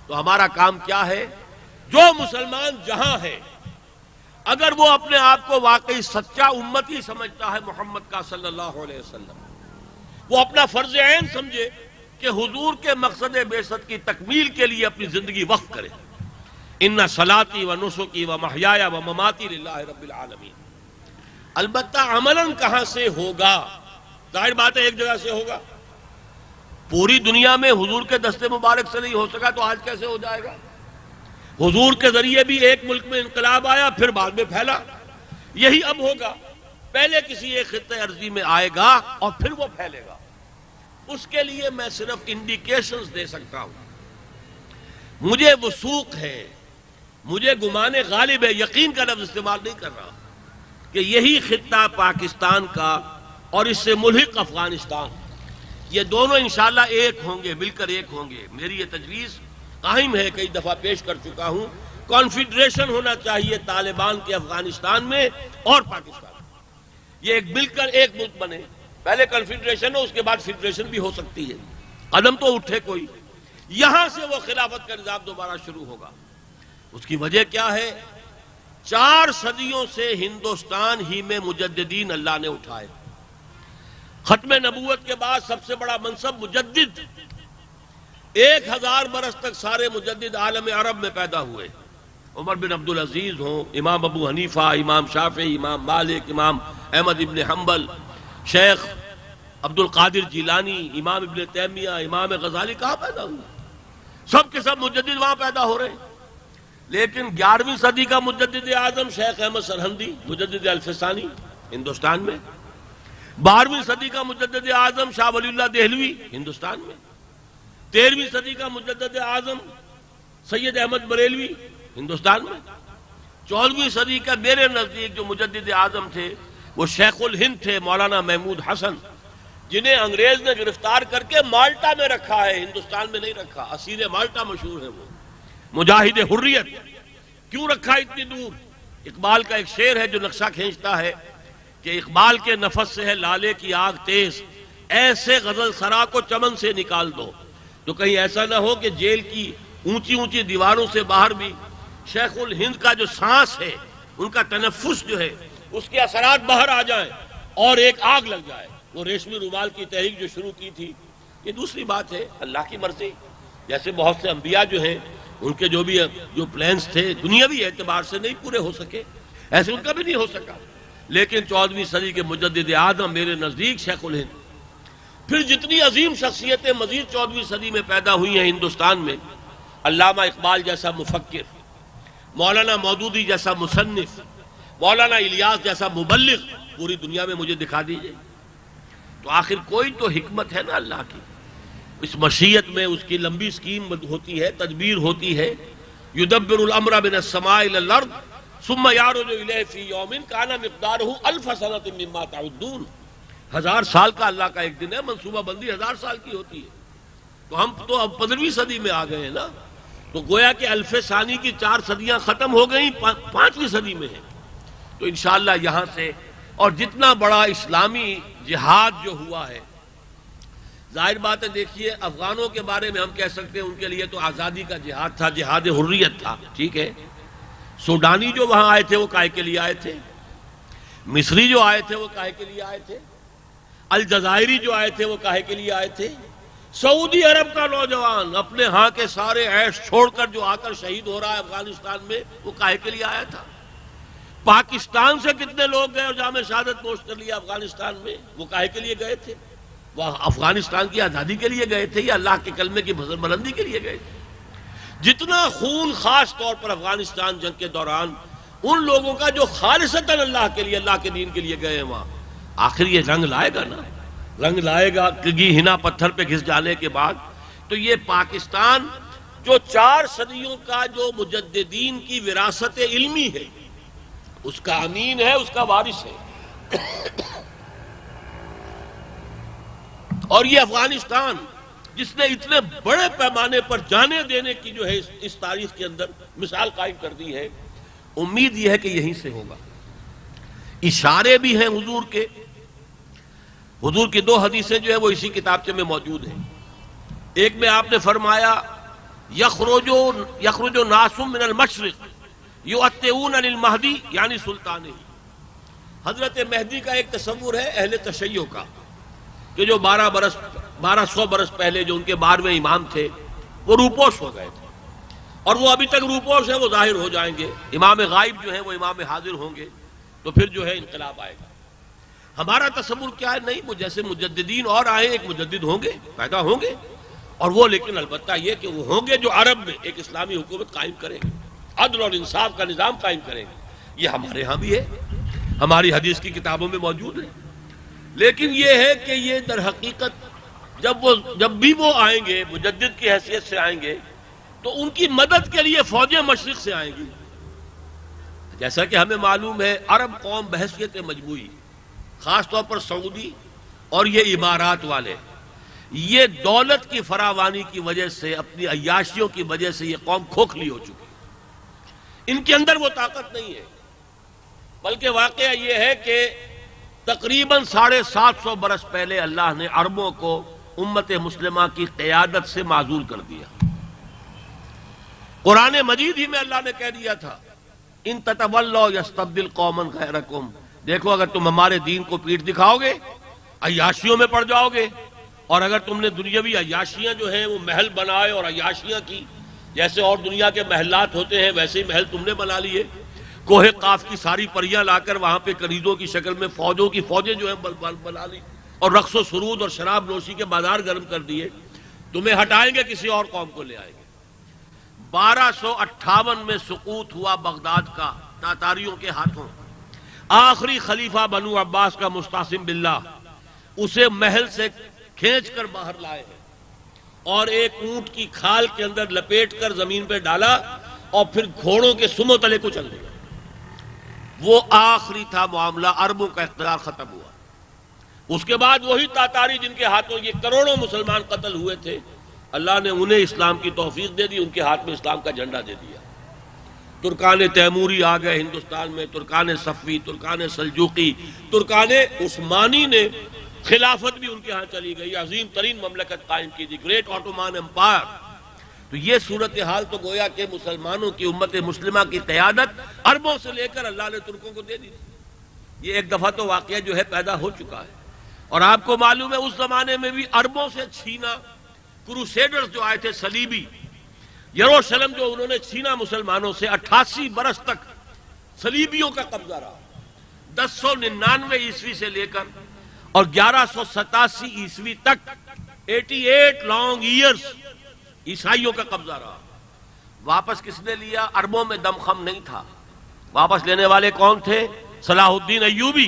تو ہمارا کام کیا ہے؟ جو مسلمان جہاں ہے، اگر وہ اپنے آپ کو واقعی سچا امتی سمجھتا ہے محمد کا صلی اللہ علیہ وسلم، وہ اپنا فرض عین سمجھے کہ حضور کے مقصد بعثت کی تکمیل کے لیے اپنی زندگی وقف کرے۔ ان صلاتی و نسکی و محیایا و مماتی للہ رب العالمین۔ البتہ عملاً کہاں سے ہوگا؟ ظاہر بات ہے ایک جگہ سے ہوگا. پوری دنیا میں حضور کے دستے مبارک سے نہیں ہو سکا تو آج کیسے ہو جائے گا؟ حضور کے ذریعے بھی ایک ملک میں انقلاب آیا، پھر بعد میں پھیلا. یہی اب ہوگا، پہلے کسی ایک خطے ارضی میں آئے گا اور پھر وہ پھیلے گا. اس کے لیے میں صرف انڈیکیشنز دے سکتا ہوں. مجھے وثوق ہے، مجھے گمان غالب ہے، یقین کا لفظ استعمال نہیں کر رہا، کہ یہی خطہ پاکستان کا اور اس سے ملحق افغانستان، یہ دونوں انشاءاللہ ایک ہوں گے، مل کر ایک ہوں گے. میری یہ تجویز قائم ہے، کئی دفعہ پیش کر چکا ہوں. کانفیڈریشن ہونا چاہیے طالبان کے افغانستان میں اور پاکستان میں. یہ ایک مل کر ایک ملک بنے. پہلے کنفیڈریشن ہو، اس کے بعد فیڈریشن بھی ہو سکتی ہے. قدم تو اٹھے کوئی، یہاں سے وہ خلافت کا نظام دوبارہ شروع ہوگا. اس کی وجہ کیا ہے؟ 4 صدیوں سے ہندوستان ہی میں مجددین اللہ نے اٹھائے. ختم نبوت کے بعد سب سے بڑا منصب مجدد، 1000 برس تک سارے مجدد عالم عرب میں پیدا ہوئے. عمر بن عبدالعزیز ہوں، امام ابو حنیفہ، امام شافعی، امام مالک، امام احمد ابن حنبل، شیخ عبد القادر جیلانی، امام ابن تیمیہ، امام غزالی، کہاں پیدا ہوئے؟ سب کے سب مجدد وہاں پیدا ہو رہے ہیں. لیکن 11ویں صدی کا مجدد اعظم شیخ احمد سرہندی، مجدد الفسانی ہندوستان میں. 12ویں صدی کا مجدد اعظم شاہ ولی اللہ دہلوی ہندوستان میں. 13ویں صدی کا مجدد اعظم سید احمد بریلوی ہندوستان میں. 14ویں صدی کا میرے نزدیک جو مجدد اعظم تھے وہ شیخ الہند تھے، مولانا محمود حسن، جنہیں انگریز نے گرفتار کر کے مالٹا میں رکھا ہے، ہندوستان میں نہیں رکھا. اسیر مالٹا مشہور ہے، وہ مجاہد حریت. کیوں رکھا اتنی دور؟ اقبال کا ایک شعر ہے جو نقشہ کھینچتا ہے کہ اقبال کے نفس سے ہے لالے کی آگ تیز، ایسے غزل سرا کو چمن سے نکال دو. تو کہیں ایسا نہ ہو کہ جیل کی اونچی اونچی دیواروں سے باہر بھی شیخ الہند کا جو سانس ہے، ان کا تنفس جو ہے، اس کے اثرات باہر آ جائیں اور ایک آگ لگ جائے. وہ ریشمی رومال کی تحریک جو شروع کی تھی، یہ دوسری بات ہے، اللہ کی مرضی. جیسے بہت سے انبیاء جو ہیں، ان کے جو پلانز تھے دنیاوی اعتبار سے نہیں پورے ہو سکے، ایسے ان کا بھی نہیں ہو سکا. لیکن 14ویں صدی کے مجدد اعظم میرے نزدیک شیخ الہند. پھر جتنی عظیم شخصیتیں مزید 14ویں صدی میں پیدا ہوئی ہیں ہندوستان میں، علامہ اقبال جیسا مفکر، مولانا مودودی جیسا مصنف، مولانا الیاس جیسا مبلغ، پوری دنیا میں مجھے دکھا دیجئے. تو آخر کوئی تو حکمت ہے نا اللہ کی. اس مشیت میں اس کی لمبی سکیم ہوتی ہے، تدبیر ہوتی ہے. یدبر الامر من السماء الى الارض ثم یعرج الیہ فی یوم کان مقدارہ 1000 سنۃ مما تعدون. 1000 سال کا اللہ کا ایک دن ہے، منصوبہ بندی 1000 سال کی ہوتی ہے. تو ہم تو اب 15ویں صدی میں آ گئے ہیں نا، تو گویا کہ الف ثانی کی 4 صدیاں ختم ہو گئیں، 5ویں صدی میں ہیں. تو انشاءاللہ یہاں سے اور جتنا بڑا اسلامی جہاد جو ہوا ہے، ظاہر بات ہے، دیکھیے افغانوں کے بارے میں ہم کہہ سکتے ہیں ان کے لیے تو آزادی کا جہاد تھا، جہاد حریت تھا، ٹھیک ہے. سوڈانی جو وہاں آئے تھے وہ کائے کے لیے آئے تھے، مصری جو آئے تھے وہ کائے کے لیے آئے تھے، الجزائری جو آئے تھے وہ کائے کے لیے آئے تھے. سعودی عرب کا نوجوان اپنے ہاں کے سارے عیش چھوڑ کر جو آ کر شہید ہو رہا ہے افغانستان میں، وہ کائے کے لیے آیا تھا. پاکستان سے کتنے لوگ گئے اور جامع شہادت نوش کر لیا افغانستان میں، وہ کائے کے لیے گئے تھے؟ وہ افغانستان کی آزادی کے لیے گئے تھے یا اللہ کے کلمے کی بلندی کے لیے گئے تھے؟ جتنا خون خاص طور پر افغانستان جنگ کے دوران ان لوگوں کا جو خالصتاً اللہ کے لیے، اللہ کے دین کے لیے گئے ہیں وہاں، آخر یہ رنگ لائے گا نا، رنگ لائے گا کگی ہنا پتھر پہ گھس جانے کے بعد. تو یہ پاکستان جو 4 صدیوں کا جو مجددین کی وراثت علمی ہے، اس کا امین ہے، اس کا وارث ہے. اور یہ افغانستان جس نے اتنے بڑے پیمانے پر جانے دینے کی جو ہے اس تاریخ کے اندر مثال قائم کر دی ہے، امید یہ ہے کہ یہیں سے ہوگا. اشارے بھی ہیں حضور کے، حضور کی 2 حدیثیں جو ہے وہ اسی کتابچے میں موجود ہیں. ایک میں آپ نے فرمایا یخرج ناس من المشرق یؤتون للمہدی یعنی سلطانہ. حضرت مہدی کا ایک تصور ہے اہل تشیع کا کہ جو 1200 برس پہلے جو ان کے 12ویں امام تھے وہ روپوش ہو گئے تھے، اور وہ ابھی تک روپوش ہیں، وہ ظاہر ہو جائیں گے. امام غائب جو ہیں وہ امام حاضر ہوں گے، تو پھر جو ہے انقلاب آئے گا. ہمارا تصور کیا ہے؟ نہیں، وہ جیسے مجددین اور آئے، ایک مجدد ہوں گے، پیدا ہوں گے، اور وہ لیکن البتہ یہ کہ وہ ہوں گے جو عرب میں ایک اسلامی حکومت قائم کریں گے، عدل اور انصاف کا نظام قائم کریں گے۔ یہ ہمارے ہاں بھی ہے، ہماری حدیث کی کتابوں میں موجود ہے۔ لیکن یہ ہے کہ یہ در حقیقت جب بھی وہ آئیں گے، مجدد کی حیثیت سے آئیں گے، تو ان کی مدد کے لیے فوجیں مشرق سے آئیں گی۔ جیسا کہ ہمیں معلوم ہے، عرب قوم بحیثیت مجموعی، خاص طور پر سعودی اور یہ امارات والے، یہ دولت کی فراوانی کی وجہ سے، اپنی عیاشیوں کی وجہ سے یہ قوم کھوکھلی ہو چکی ہے۔ ان کے اندر وہ طاقت نہیں ہے، بلکہ واقعہ یہ ہے کہ تقریباً 750 برس پہلے اللہ نے عربوں کو امت مسلمہ کی قیادت سے معزول کر دیا۔ قرآن مجید ہی میں اللہ نے کہہ دیا تھا، ان تتولوا یستبدل قوما غیرکم، دیکھو اگر تم ہمارے دین کو پیٹھ دکھاؤ گے، عیاشیوں میں پڑ جاؤ گے، اور اگر تم نے دنیاوی عیاشیاں جو ہیں وہ محل بنائے اور عیاشیاں کی، جیسے اور دنیا کے محلات ہوتے ہیں ویسے ہی محل تم نے بنا لیے، کوہ قاف کی ساری پریاں لا کر وہاں پہ کنیزوں کی شکل میں فوجوں کی فوجیں جو ہیں بنا لی، اور رقص و سرود اور شراب نوشی کے بازار گرم کر دیے، تمہیں ہٹائیں گے، کسی اور قوم کو لے آئیں گے۔ 1258 میں سقوط ہوا بغداد کا تاتاریوں کے ہاتھوں، آخری خلیفہ بنو عباس کا مستعصم باللہ اسے محل سے کھینچ کر باہر لائے ہیں، اور ایک اونٹ کی کھال کے اندر لپیٹ کر زمین پہ ڈالا، اور پھر گھوڑوں کے سموں تلے کو چل دیا۔ وہ آخری تھا معاملہ، عربوں کا اقتدار ختم ہوا۔ اس کے بعد وہی تاتاری جن کے ہاتھوں یہ کروڑوں مسلمان قتل ہوئے تھے، اللہ نے انہیں اسلام کی توفیق دے دی، ان کے ہاتھ میں اسلام کا جھنڈا دے دیا۔ ترکان تیموری آ گئے ہندوستان میں، Terken صفوی، Terken Seljuqi, Terken Usmani نے خلافت بھی ان کے ہاں چلی گئی، عظیم ترین مملکت قائم کی تھی، گریٹ آٹومان امپائر۔ تو یہ صورتحال تو گویا کہ مسلمانوں کی امت مسلمہ کی قیادت عربوں سے لے کر اللہ نے ترکوں کو دے دی۔ یہ ایک دفعہ تو واقعہ جو ہے پیدا ہو چکا ہے، اور آپ کو معلوم ہے اس زمانے میں بھی عربوں سے چھینا، کروسیڈرز جو آئے تھے صلیبی، یروشلم جو انہوں نے چھینا مسلمانوں سے، 88 برس تک صلیبیوں کا قبضہ رہا، 1099 عیسوی سے لے کر اور 1187 عیسوی تک 88 لانگ ایئرز عیسائیوں کا قبضہ رہا۔ واپس کس نے لیا؟ عربوں میں دم خم نہیں تھا، واپس لینے والے کون تھے؟ صلاح الدین ایوبی،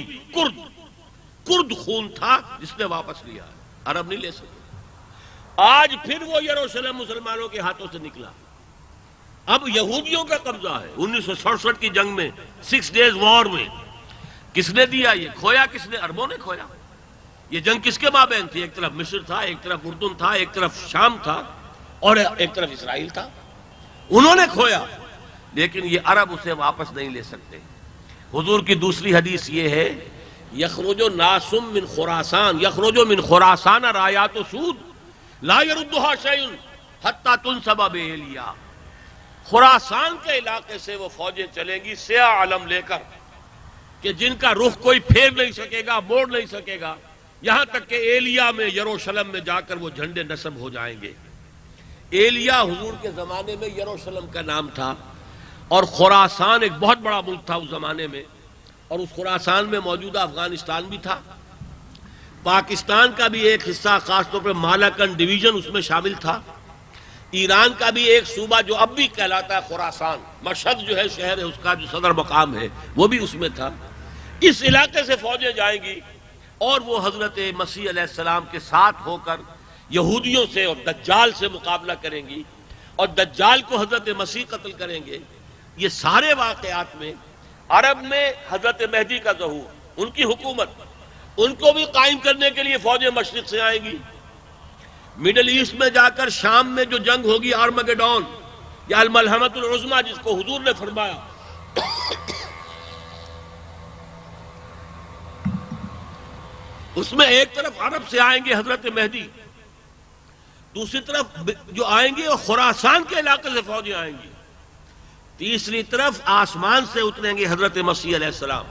کرد خون تھا جس نے واپس لیا، عرب نہیں لے سکے۔ آج پھر وہ یروشلم مسلمانوں کے ہاتھوں سے نکلا، اب یہودیوں کا قبضہ ہے۔ 1967 کی جنگ میں، 6 ڈیز وار میں کس نے دیا؟ یہ کھویا کس نے؟ عربوں نے کھویا۔ یہ جنگ کس کے مابین تھی؟ ایک طرف مصر تھا، ایک طرف اردن تھا، ایک طرف شام تھا، اور ایک طرف اسرائیل تھا، انہوں نے کھویا، لیکن یہ عرب اسے واپس نہیں لے سکتے۔ حضور کی دوسری حدیث یہ ہے، یخرج ناس من خراسان، یخرج من خراسان رایات سود لا یردها شیء حتی تنصب بإیلیا، خراسان کے علاقے سے وہ فوجیں چلیں گی سیاہ علم لے کر، کہ جن کا رخ کوئی پھیر نہیں سکے گا، موڑ نہیں سکے گا، یہاں تک کہ ایلیا میں، یروشلم میں جا کر وہ جھنڈے نصب ہو جائیں گے۔ ایلیا حضور کے زمانے میں یروشلم کا نام تھا، اور خراسان ایک بہت بڑا ملک تھا اس زمانے میں، اور اس خراسان میں موجودہ افغانستان بھی تھا، پاکستان کا بھی ایک حصہ، خاص طور پر مالاکنڈ ڈویژن اس میں شامل تھا، ایران کا بھی ایک صوبہ جو اب بھی کہلاتا ہے خراسان، مشہد جو ہے شہر ہے اس کا جو صدر مقام ہے وہ بھی اس میں تھا۔ اس علاقے سے فوجیں جائیں گی، اور وہ حضرت مسیح علیہ السلام کے ساتھ ہو کر یہودیوں سے اور دجال سے مقابلہ کریں گی، اور دجال کو حضرت مسیح قتل کریں گے۔ یہ سارے واقعات میں عرب میں حضرت مہدی کا ظہور، ان کی حکومت، ان کو بھی قائم کرنے کے لیے فوجیں مشرق سے آئیں گی۔ میڈل ایسٹ میں جا کر شام میں جو جنگ ہوگی، آرمگیڈون یا الملحمۃ العظمیٰ جس کو حضور نے فرمایا، اس میں ایک طرف عرب سے آئیں گے حضرت مہدی، دوسری طرف جو آئیں گے وہ خراسان کے علاقے سے فوجیں آئیں گی، تیسری طرف آسمان سے اتریں گے حضرت مسیح علیہ السلام،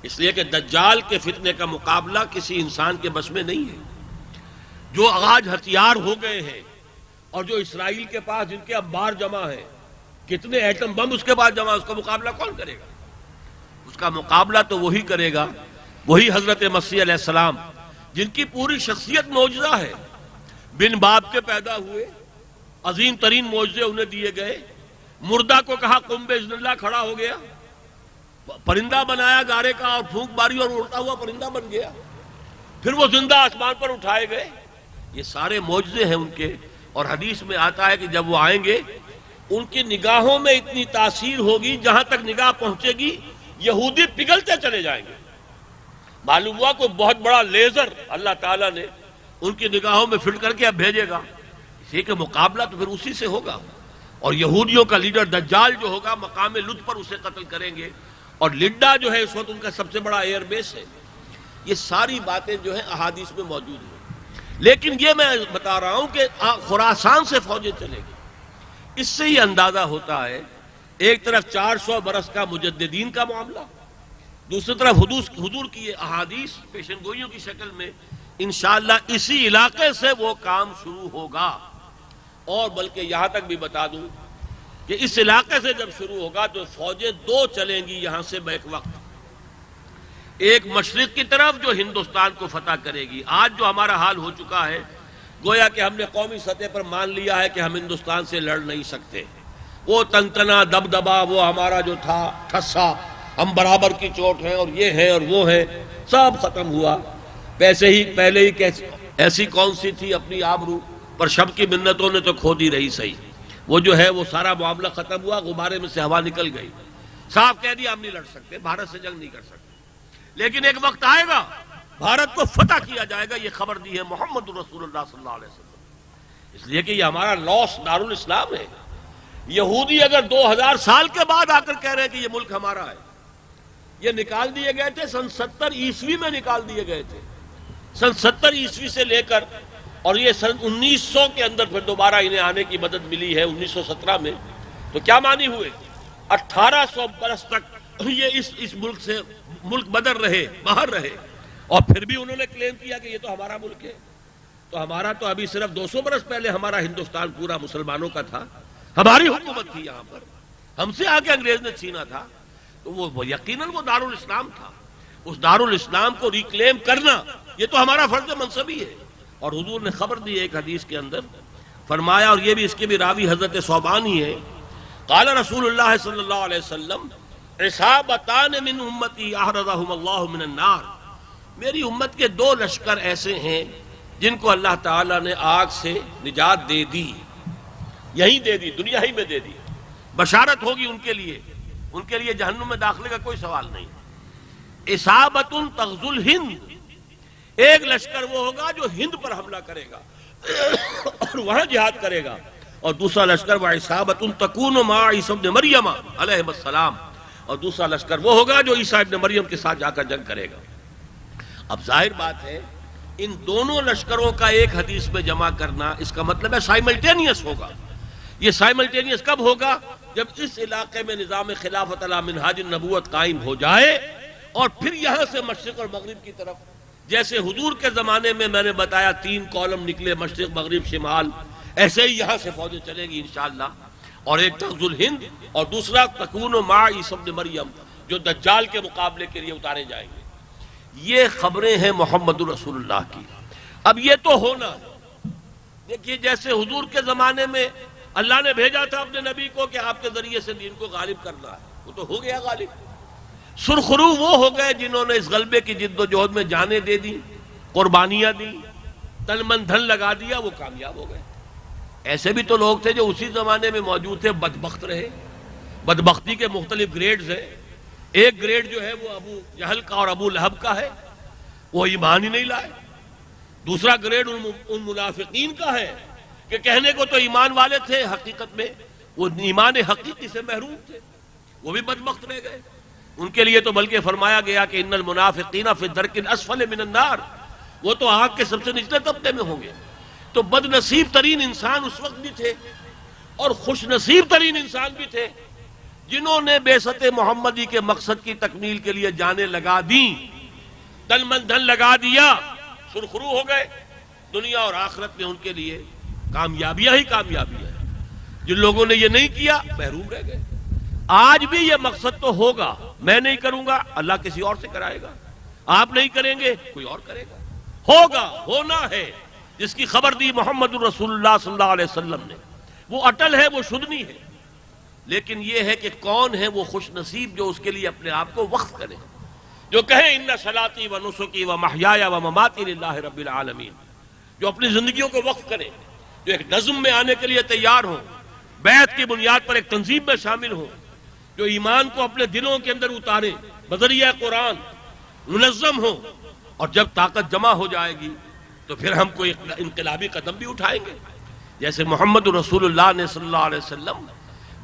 اس لیے کہ دجال کے فتنے کا مقابلہ کسی انسان کے بس میں نہیں ہے۔ جو آج ہتھیار ہو گئے ہیں، اور جو اسرائیل کے پاس جن کے انبار جمع ہیں، کتنے ایٹم بم اس کے پاس جمع، اس کا مقابلہ کون کرے گا؟ اس کا مقابلہ تو وہی کرے گا وہی حضرت مسیح علیہ السلام جن کی پوری شخصیت معجزہ ہے، بن باپ کے پیدا ہوئے، عظیم ترین معجزے انہیں دیے گئے، مردہ کو کہا قم باذن اللہ، کھڑا ہو گیا، پرندہ بنایا گارے کا اور پھونک ماری اور اڑتا ہوا پرندہ بن گیا، پھر وہ زندہ آسمان پر اٹھائے گئے۔ یہ سارے معجزے ہیں ان کے، اور حدیث میں آتا ہے کہ جب وہ آئیں گے ان کی نگاہوں میں اتنی تاثیر ہوگی، جہاں تک نگاہ پہنچے گی یہودی پگھلتے چلے جائیں گے۔ معلوم ہوا کوئی بہت بڑا لیزر اللہ تعالیٰ نے ان کی نگاہوں میں فٹ کر کے اب بھیجے گا، اسی کے مقابلہ تو پھر اسی سے ہوگا، اور یہودیوں کا لیڈر دجال جو ہوگا مقام لد پر اسے قتل کریں گے، اور لڈا جو ہے اس وقت ان کا سب سے بڑا ایئر بیس ہے۔ یہ ساری باتیں جو ہیں احادیث میں موجود ہیں، لیکن یہ میں بتا رہا ہوں کہ خراسان سے فوجیں چلے گی۔ اس سے ہی اندازہ ہوتا ہے، ایک طرف 400 برس کا مجددین کا معاملہ، دوسری طرف حضور کی یہ احادیث پیشن گوئیوں کی شکل میں انشاءاللہ اسی علاقے سے وہ کام شروع ہوگا۔ اور بلکہ یہاں تک بھی بتا دوں کہ اس علاقے سے جب شروع ہوگا تو فوجیں دو چلیں گی یہاں سے بیک وقت، ایک مشرق کی طرف جو ہندوستان کو فتح کرے گی۔ آج جو ہمارا حال ہو چکا ہے، گویا کہ ہم نے قومی سطح پر مان لیا ہے کہ ہم ہندوستان سے لڑ نہیں سکتے، وہ تنتنا دبدبا، وہ ہمارا جو تھا ٹھسا، ہم برابر کی چوٹ ہیں اور یہ ہے اور وہ ہے، سب ختم ہوا۔ پہلے ہی ایسی کون سی تھی اپنی آبرو پر شب کی منتوں نے تو کھو دی رہی صحیح، وہ جو ہے وہ سارا معاملہ ختم ہوا، غبارے میں سے ہوا نکل گئی، صاف کہہ دیا ہم نہیں لڑ سکتے، بھارت سے جنگ نہیں کر سکتے۔ لیکن ایک وقت آئے گا بھارت کو فتح کیا جائے گا، یہ خبر دی ہے محمد رسول اللہ صلی اللہ علیہ وسلم۔ اس لیے کہ یہ ہمارا لاس دارالاسلام ہے۔ یہودی اگر 2000 سال کے بعد آ کر کہہ رہے ہیں کہ یہ ملک ہمارا ہے، یہ نکال دیے گئے تھے سن 70 عیسوی میں نکال دیے گئے تھے، سن 70 عیسوی سے لے کر، اور یہ سن 1900 کے اندر پھر دوبارہ انہیں آنے کی مدد ملی ہے 1917 میں، تو کیا معنی ہوئے 1800 برس تک یہ اس ملک سے ملک بدر رہے، باہر رہے، اور پھر بھی انہوں نے کلیم کیا کہ یہ تو ہمارا ملک ہے۔ تو ہمارا تو ابھی صرف 200 برس پہلے ہمارا ہندوستان پورا مسلمانوں کا تھا، ہماری حکومت تھی یہاں پر، ہم سے آگے انگریز نے چھینا تھا، تو وہ یقیناً وہ دارالاسلام تھا۔ اس دارالاسلام کو ریکلیم کرنا یہ تو ہمارا فرض منصبی ہے۔ اور حضور نے خبر دی ایک حدیث کے اندر، فرمایا، اور یہ بھی اس کے بھی راوی حضرت ثوبان ہی ہے، قال رسول اللہ صلی اللہ علیہ وسلم عصابتان من امتی احرزہم اللہ من النار، میری امت کے دو لشکر ایسے ہیں جن کو اللہ تعالیٰ نے آگ سے نجات دے دی، یہی دے دی، دنیا ہی میں دے دی، بشارت ہوگی ان کے لیے جہنم میں داخلے کا کوئی سوال نہیں۔ اصابت تغزو الہند، ایک لشکر وہ ہوگا جو ہند پر حملہ کرے گا اور وہاں جہاد کرے گا، اور دوسرا لشکر وَعِصَابَةٌ تَكُونُ مَعَ عِيسَىٰ ابْنِ مَرْيَمَ علیہ السلام، اور دوسرا لشکر وہ ہوگا جو عیسیٰ ابن مریم کے ساتھ جا کر جنگ کرے گا۔ اب ظاہر بات ہے ان دونوں لشکروں کا ایک حدیث میں جمع کرنا، اس کا مطلب ہے سائملٹینیس ہوگا۔ یہ سائملٹینیس کب ہوگا؟ جب اس علاقے میں نظام خلافت علی منہاج النبوت قائم ہو جائے، اور پھر یہاں سے مشرق اور مغرب کی طرف، جیسے حضور کے زمانے میں میں نے بتایا 3 کالم نکلے، مشرق مغرب شمال، ایسے ہی یہاں سے فوجیں چلیں گی انشاءاللہ، اور ایک تغزو الہند اور دوسرا تکون مع عیسی ابن مریم، جو دجال کے مقابلے کے لیے اتارے جائیں گے۔ یہ خبریں ہیں محمد رسول اللہ کی۔ اب یہ تو ہونا ہے، دیکھیے جیسے حضور کے زمانے میں اللہ نے بھیجا تھا اپنے نبی کو کہ آپ کے ذریعے سے دین کو غالب کرنا ہے، وہ تو ہو گیا غالب۔ سرخرو وہ ہو گئے جنہوں نے اس غلبے کی جد و جہد میں جانیں دے دی، قربانیاں دی، تن من دھن لگا دیا، وہ کامیاب ہو گئے۔ ایسے بھی تو لوگ تھے جو اسی زمانے میں موجود تھے، بدبخت رہے۔ بدبختی کے مختلف گریڈز ہیں۔ ایک گریڈ جو ہے وہ ابو جہل کا اور ابو لہب کا ہے، وہ ایمان ہی نہیں لائے۔ دوسرا گریڈ ان منافقین کا ہے کہ کہنے کو تو ایمان والے تھے، حقیقت میں وہ ایمان حقیقی سے محروم تھے، وہ بھی بدبخت رہ گئے۔ ان کے لیے تو بلکہ فرمایا گیا کہ ان المنافقین فی الدرک الاسفل من النار، وہ تو آگ کے سب سے نچلے طبقے میں ہوں گے۔ تو بد نصیب ترین انسان اس وقت بھی تھے، اور خوش نصیب ترین انسان بھی تھے جنہوں نے بعثت محمدی کے مقصد کی تکمیل کے لیے جانیں لگا دیں، تن من دھن لگا دیا، سرخرو ہو گئے۔ دنیا اور آخرت میں ان کے لیے کامیابیاں ہی کامیابی ہے۔ جن لوگوں نے یہ نہیں کیا محروم رہ گئے۔ آج بھی یہ مقصد تو ہوگا، میں نہیں کروں گا، اللہ کسی اور سے کرائے گا۔ آپ نہیں کریں گے کوئی اور کرے گا. ہوگا، ہونا ہے، جس کی خبر دی محمد الرسول اللہ صلی اللہ علیہ وسلم نے، وہ اٹل ہے، وہ شدنی ہے. لیکن یہ ہے کہ کون ہے وہ خوش نصیب جو اس کے لیے اپنے آپ کو وقف کرے، جو کہے ان صلاتی و نسکی و محیایا و مماتی للہ رب العالمین، جو اپنی زندگیوں کو وقف کرے، جو ایک نظم میں آنے کے لیے تیار ہوں، بیعت کی بنیاد پر ایک تنظیم میں شامل ہوں، جو ایمان کو اپنے دلوں کے اندر اتارے بذریعہ قرآن، منظم ہو. اور جب طاقت جمع ہو جائے گی تو پھر ہم کوئی انقلابی قدم بھی اٹھائیں گے. جیسے محمد رسول اللہ نے صلی اللہ علیہ وسلم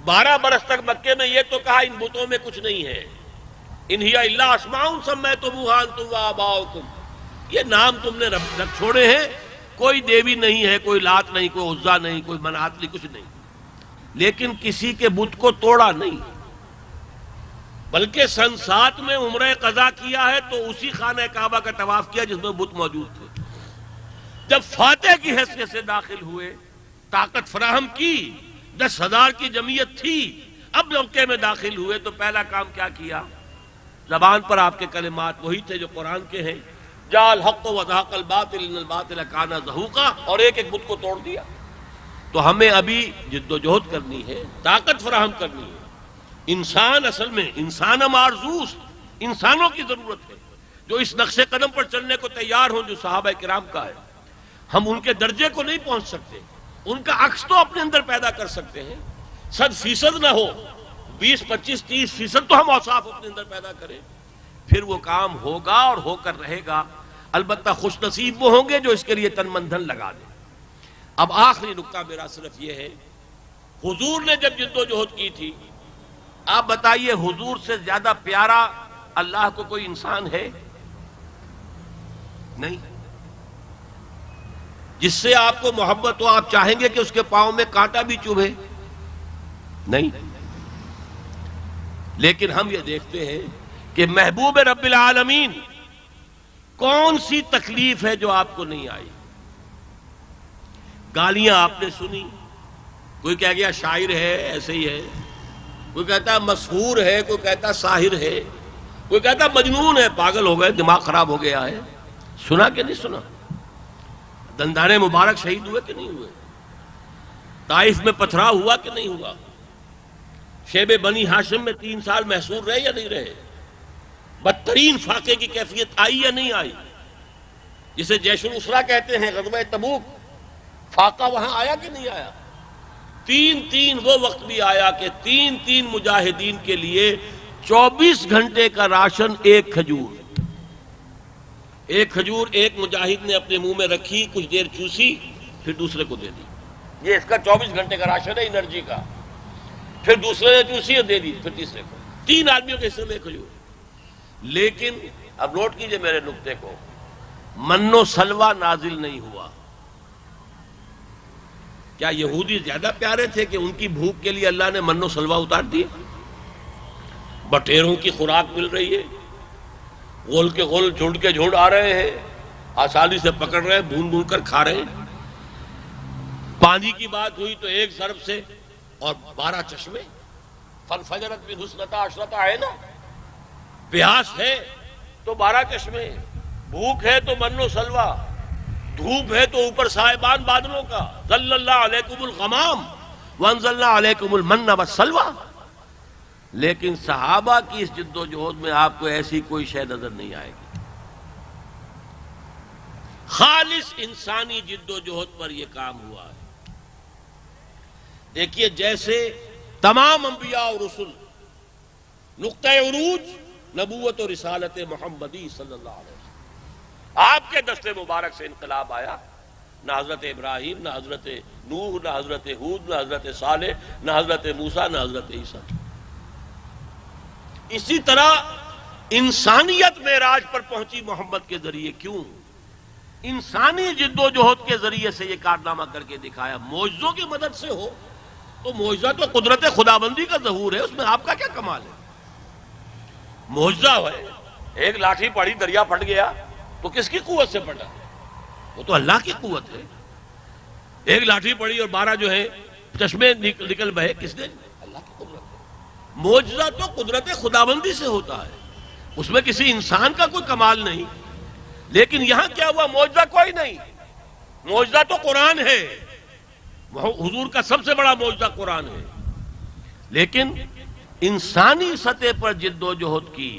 12 برس تک مکے میں یہ تو کہا ان بتوں میں کچھ نہیں ہے، ان ہی الا اسماء سمیتموها انتم وآباؤکم، یہ نام تم نے رکھ چھوڑے ہیں، کوئی دیوی نہیں ہے، کوئی لات نہیں، کوئی عزا نہیں، کوئی منات نہیں، کچھ نہیں. لیکن کسی کے بت کو توڑا نہیں، بلکہ سن 7 میں عمرہ قضا کیا ہے تو اسی خانہ کعبہ کا طواف کیا جس میں بت موجود تھے. جب فاتح کی حیثیت سے داخل ہوئے، طاقت فراہم کی، 10,000 کی جمعیت تھی، اب مکے میں داخل ہوئے تو پہلا کام کیا کیا؟ زبان پر آپ کے کلمات وہی تھے جو قرآن کے ہیں، جاء الحق وزهق الباطل ان الباطل کان زہوقا، اور ایک ایک بت کو توڑ دیا. تو ہمیں ابھی جد و جہد کرنی ہے، طاقت فراہم کرنی ہے. انسان اصل میں انسان مارزوس، انسانوں کی ضرورت ہے جو اس نقش قدم پر چلنے کو تیار ہوں جو صحابہ کرام کا ہے. ہم ان کے درجے کو نہیں پہنچ سکتے، ان کا عکس تو اپنے اندر پیدا کر سکتے ہیں. 100% نہ ہو، 20, 25, 30% تو ہم اوصاف اپنے اندر پیدا کریں، پھر وہ کام ہوگا اور ہو کر رہے گا. البتہ خوش نصیب وہ ہوں گے جو اس کے لیے تن من دھن لگا دیں. اب آخری نقطہ میرا صرف یہ ہے، حضور نے جب جد و جہد کی تھی، آپ بتائیے حضور سے زیادہ پیارا اللہ کو کوئی انسان ہے؟ نہیں. جس سے آپ کو محبت ہو، آپ چاہیں گے کہ اس کے پاؤں میں کانٹا بھی چبھے؟ نہیں. لیکن ہم یہ دیکھتے ہیں کہ محبوب رب العالمین کون سی تکلیف ہے جو آپ کو نہیں آئی؟ گالیاں آپ نے سنی، کوئی کہہ گیا شاعر ہے، ایسے ہی ہے، کوئی کہتا ہے مسحور ہے، کوئی کہتا ہے ساحر ہے، کوئی کہتا ہے مجنون ہے، پاگل ہو گئے، دماغ خراب ہو گیا ہے. سنا کہ نہیں سنا؟ دندان مبارک شہید ہوئے کہ نہیں ہوئے؟ طائف میں پتھرا ہوا کہ نہیں ہوا؟ شیب بنی ہاشم میں 3 سال محصور رہے یا نہیں رہے؟ بدترین فاقے کی کیفیت آئی یا نہیں آئی؟ جسے جیش الاسرا کہتے ہیں، غزوہ تبوک، فاقہ وہاں آیا کہ نہیں آیا؟ 3 وہ وقت بھی آیا کہ 3 مجاہدین کے لیے 24 گھنٹے کا راشن ایک کھجور. ایک کھجور ایک مجاہد نے اپنے منہ میں رکھی، کچھ دیر چوسی، پھر دوسرے کو دے دی. یہ اس کا 24 گھنٹے کا راشن ہے انرجی کا. پھر دوسرے نے چوسی اور دے دی، پھر تیسرے کو. 3 آدمیوں کے حصے میں ایک کھجور. لیکن اب نوٹ کیجئے میرے نقطے کو، من و سلوہ نازل نہیں ہوا. کیا یہودی زیادہ پیارے تھے کہ ان کی بھوک کے لیے اللہ نے من و سلوہ اتار دیے؟ بٹیروں کی خوراک مل رہی ہے، غول کے غول، جھنڈ کے جھنڈ آ رہے ہیں، آسانی سے پکڑ رہے ہیں، بھون بھون کر کھا رہے ہیں. پانی کی بات ہوئی تو ایک ضرب سے اور 12 چشمے، فنفجرت منہ اثنتا عشرۃ عینا. پیاس ہے تو 12 چشمے، بھوک ہے تو من و سلوہ، دھوپ ہے تو اوپر صاحبان بادلوں کا. ظل اللہ علیکم الغمام وانزلنا علیکم المن والسلوى. لیکن صحابہ کی اس جد و جہد میں آپ کو ایسی کوئی شے نظر نہیں آئے گی. خالص انسانی جد و جہد پر یہ کام ہوا ہے. دیکھیے جیسے تمام انبیاء اور رسل نقطۂ عروج نبوت و رسالت محمدی صلی اللہ علیہ وسلم، آپ کے دست مبارک سے انقلاب آیا. نہ حضرت ابراہیم، نہ حضرت نوح، نہ حضرت ہود، نہ حضرت صالح، نہ حضرت موسیٰ، نہ حضرت عیسیٰ. اسی طرح انسانیت معراج پر پہنچی محمد کے ذریعے. کیوں؟ انسانی جد و جہد کے ذریعے سے یہ کارنامہ کر کے دکھایا. معجزوں کی مدد سے ہو تو معجزہ تو قدرت خداوندی کا ظہور ہے، اس میں آپ کا کیا کمال ہے؟ معجزہ ہے، ایک لاٹھی پڑی دریا پھٹ گیا تو کس کی قوت سے پڑا؟ وہ تو اللہ کی قوت ہے. ایک لاٹھی پڑی اور 12 جو ہے چشمے نکل بہے، کس نے؟ اللہ کی قدرت ہے. معجزہ تو قدرت خداوندی سے ہوتا ہے. اس میں کسی انسان کا کوئی کمال نہیں. لیکن یہاں کیا ہوا؟ معجزہ کوئی نہیں. معجزہ تو قرآن ہے، حضور کا سب سے بڑا معجزہ قرآن ہے. لیکن انسانی سطح پر جد و جہد کی،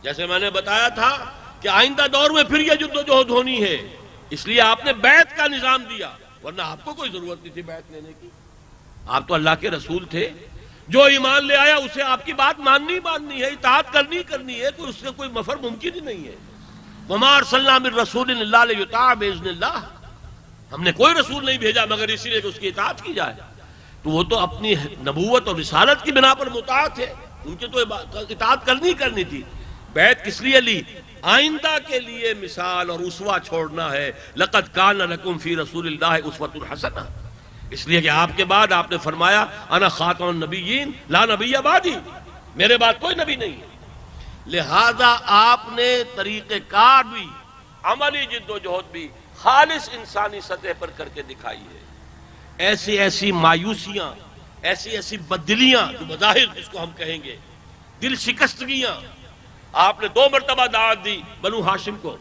جیسے میں نے بتایا تھا کہ آئندہ دور میں پھر یہ جد و جہد ہونی ہے، اس لیے آپ نے بیعت کا نظام دیا، ورنہ آپ کو کوئی ضرورت نہیں تھی بیعت لینے کی. آپ تو اللہ کے رسول تھے، جو ایمان لے آیا اسے آپ کی بات ماننی ہے، اطاعت کرنی ہے، کوئی اس سے کوئی مفر ممکن ہی نہیں ہے. وما ارسلنا من رسول الا لیطاع باذن اللہ، ہم نے کوئی رسول نہیں بھیجا مگر اسی لیے کہ اس کی اطاعت کی جائے. تو وہ تو اپنی نبوت اور رسالت کی بنا پر مطاع تھے، ان کی تو اطاعت کرنی تھی. بیعت کس لیے لی؟ آئندہ کے لیے مثال اور اسوہ چھوڑنا ہے. لقد کان لکم فی رسول اللہ اسوۃ حسنہ، اس لیے کہ آپ کے بعد آپ نے فرمایا انا خاتم النبیین لا نبی بعدی، میرے بعد کوئی نبی نہیں ہے. لہذا آپ نے طریقہ کار بھی، عملی جد و جہد بھی خالص انسانی سطح پر کر کے دکھائی ہے. ایسی مایوسیاں، ایسی بددلیاں جو بظاہر جس کو ہم کہیں گے دل شکستگیاں، آپ نے 2 مرتبہ دعوت دی بنو ہاشم کو،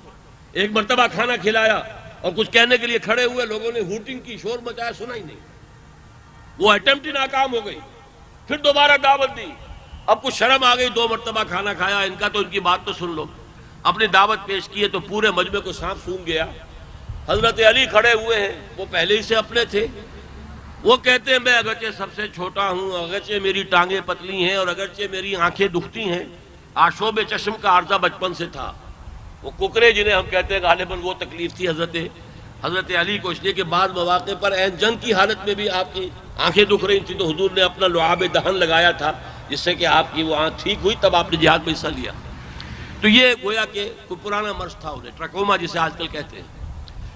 1 مرتبہ کھانا کھلایا اور کچھ کہنے کے لیے کھڑے ہوئے، لوگوں نے ہوٹنگ کی، شور مچایا، سنا ہی نہیں. وہ اٹمپٹ ہی ناکام ہو گئی. پھر دوبارہ دعوت دی، اب کچھ شرم آ گئی، 2 مرتبہ کھانا کھایا، ان کا تو ان کی بات تو سن لو. اپنی دعوت پیش کی ہے تو پورے مجمع کو سانپ سونگھ گیا. حضرت علی کھڑے ہوئے ہیں، وہ پہلے ہی سے اپنے تھے. وہ کہتے ہیں میں اگرچہ سب سے چھوٹا ہوں، اگرچہ میری ٹانگیں پتلی ہیں اور اگرچہ میری آنکھیں دکھتی ہیں، آشوب چشم کا عرضہ بچپن سے تھا. وہ ککرے جنہیں ہم کہتے ہیں غالباً وہ تکلیف تھی حضرت علی کو، اس لیے کہ بعض مواقع پر جنگ کی حالت میں بھی آپ کی آنکھیں دکھ رہی تھی تو حضور نے اپنا لعاب دہن لگایا تھا جس سے کہ آپ کی وہ آنکھ ٹھیک ہوئی، تب آپ نے جہاد میں حصہ لیا. تو یہ گویا کہ کوئی پرانا مرض تھا انہیں، ٹرکوما جسے آج کل کہتے ہیں.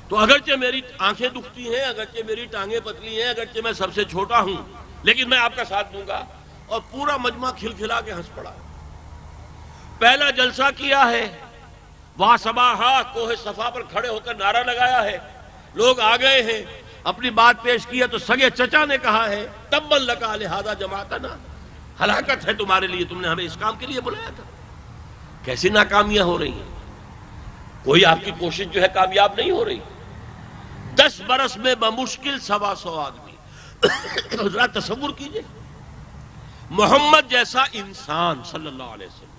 تو اگرچہ میری آنکھیں دکھتی ہیں، اگرچہ میری ٹانگیں پتلی ہیں، اگرچہ میں سب سے چھوٹا ہوں، لیکن میں آپ کا ساتھ دوں گا. اور پورا مجمع کھلکھلا کے ہنس پڑا. پہلا جلسہ کیا ہے، وہاں صباحا کوہ صفا پر کھڑے ہو کر نعرہ لگایا ہے، لوگ آ گئے ہیں، اپنی بات پیش کی ہے تو سگے چچا نے کہا ہے تبًا لک لہذا جماعتنا، ہلاکت ہے تمہارے لیے، تم نے ہمیں اس کام کے لیے بلایا تھا. کیسی ناکامیاں ہو رہی ہیں، کوئی آپ کی کوشش جو ہے کامیاب نہیں ہو رہی. 10 برس میں بمشکل 125 آدمی. ذرا تصور کیجئے، محمد جیسا انسان صلی اللہ علیہ وسلم،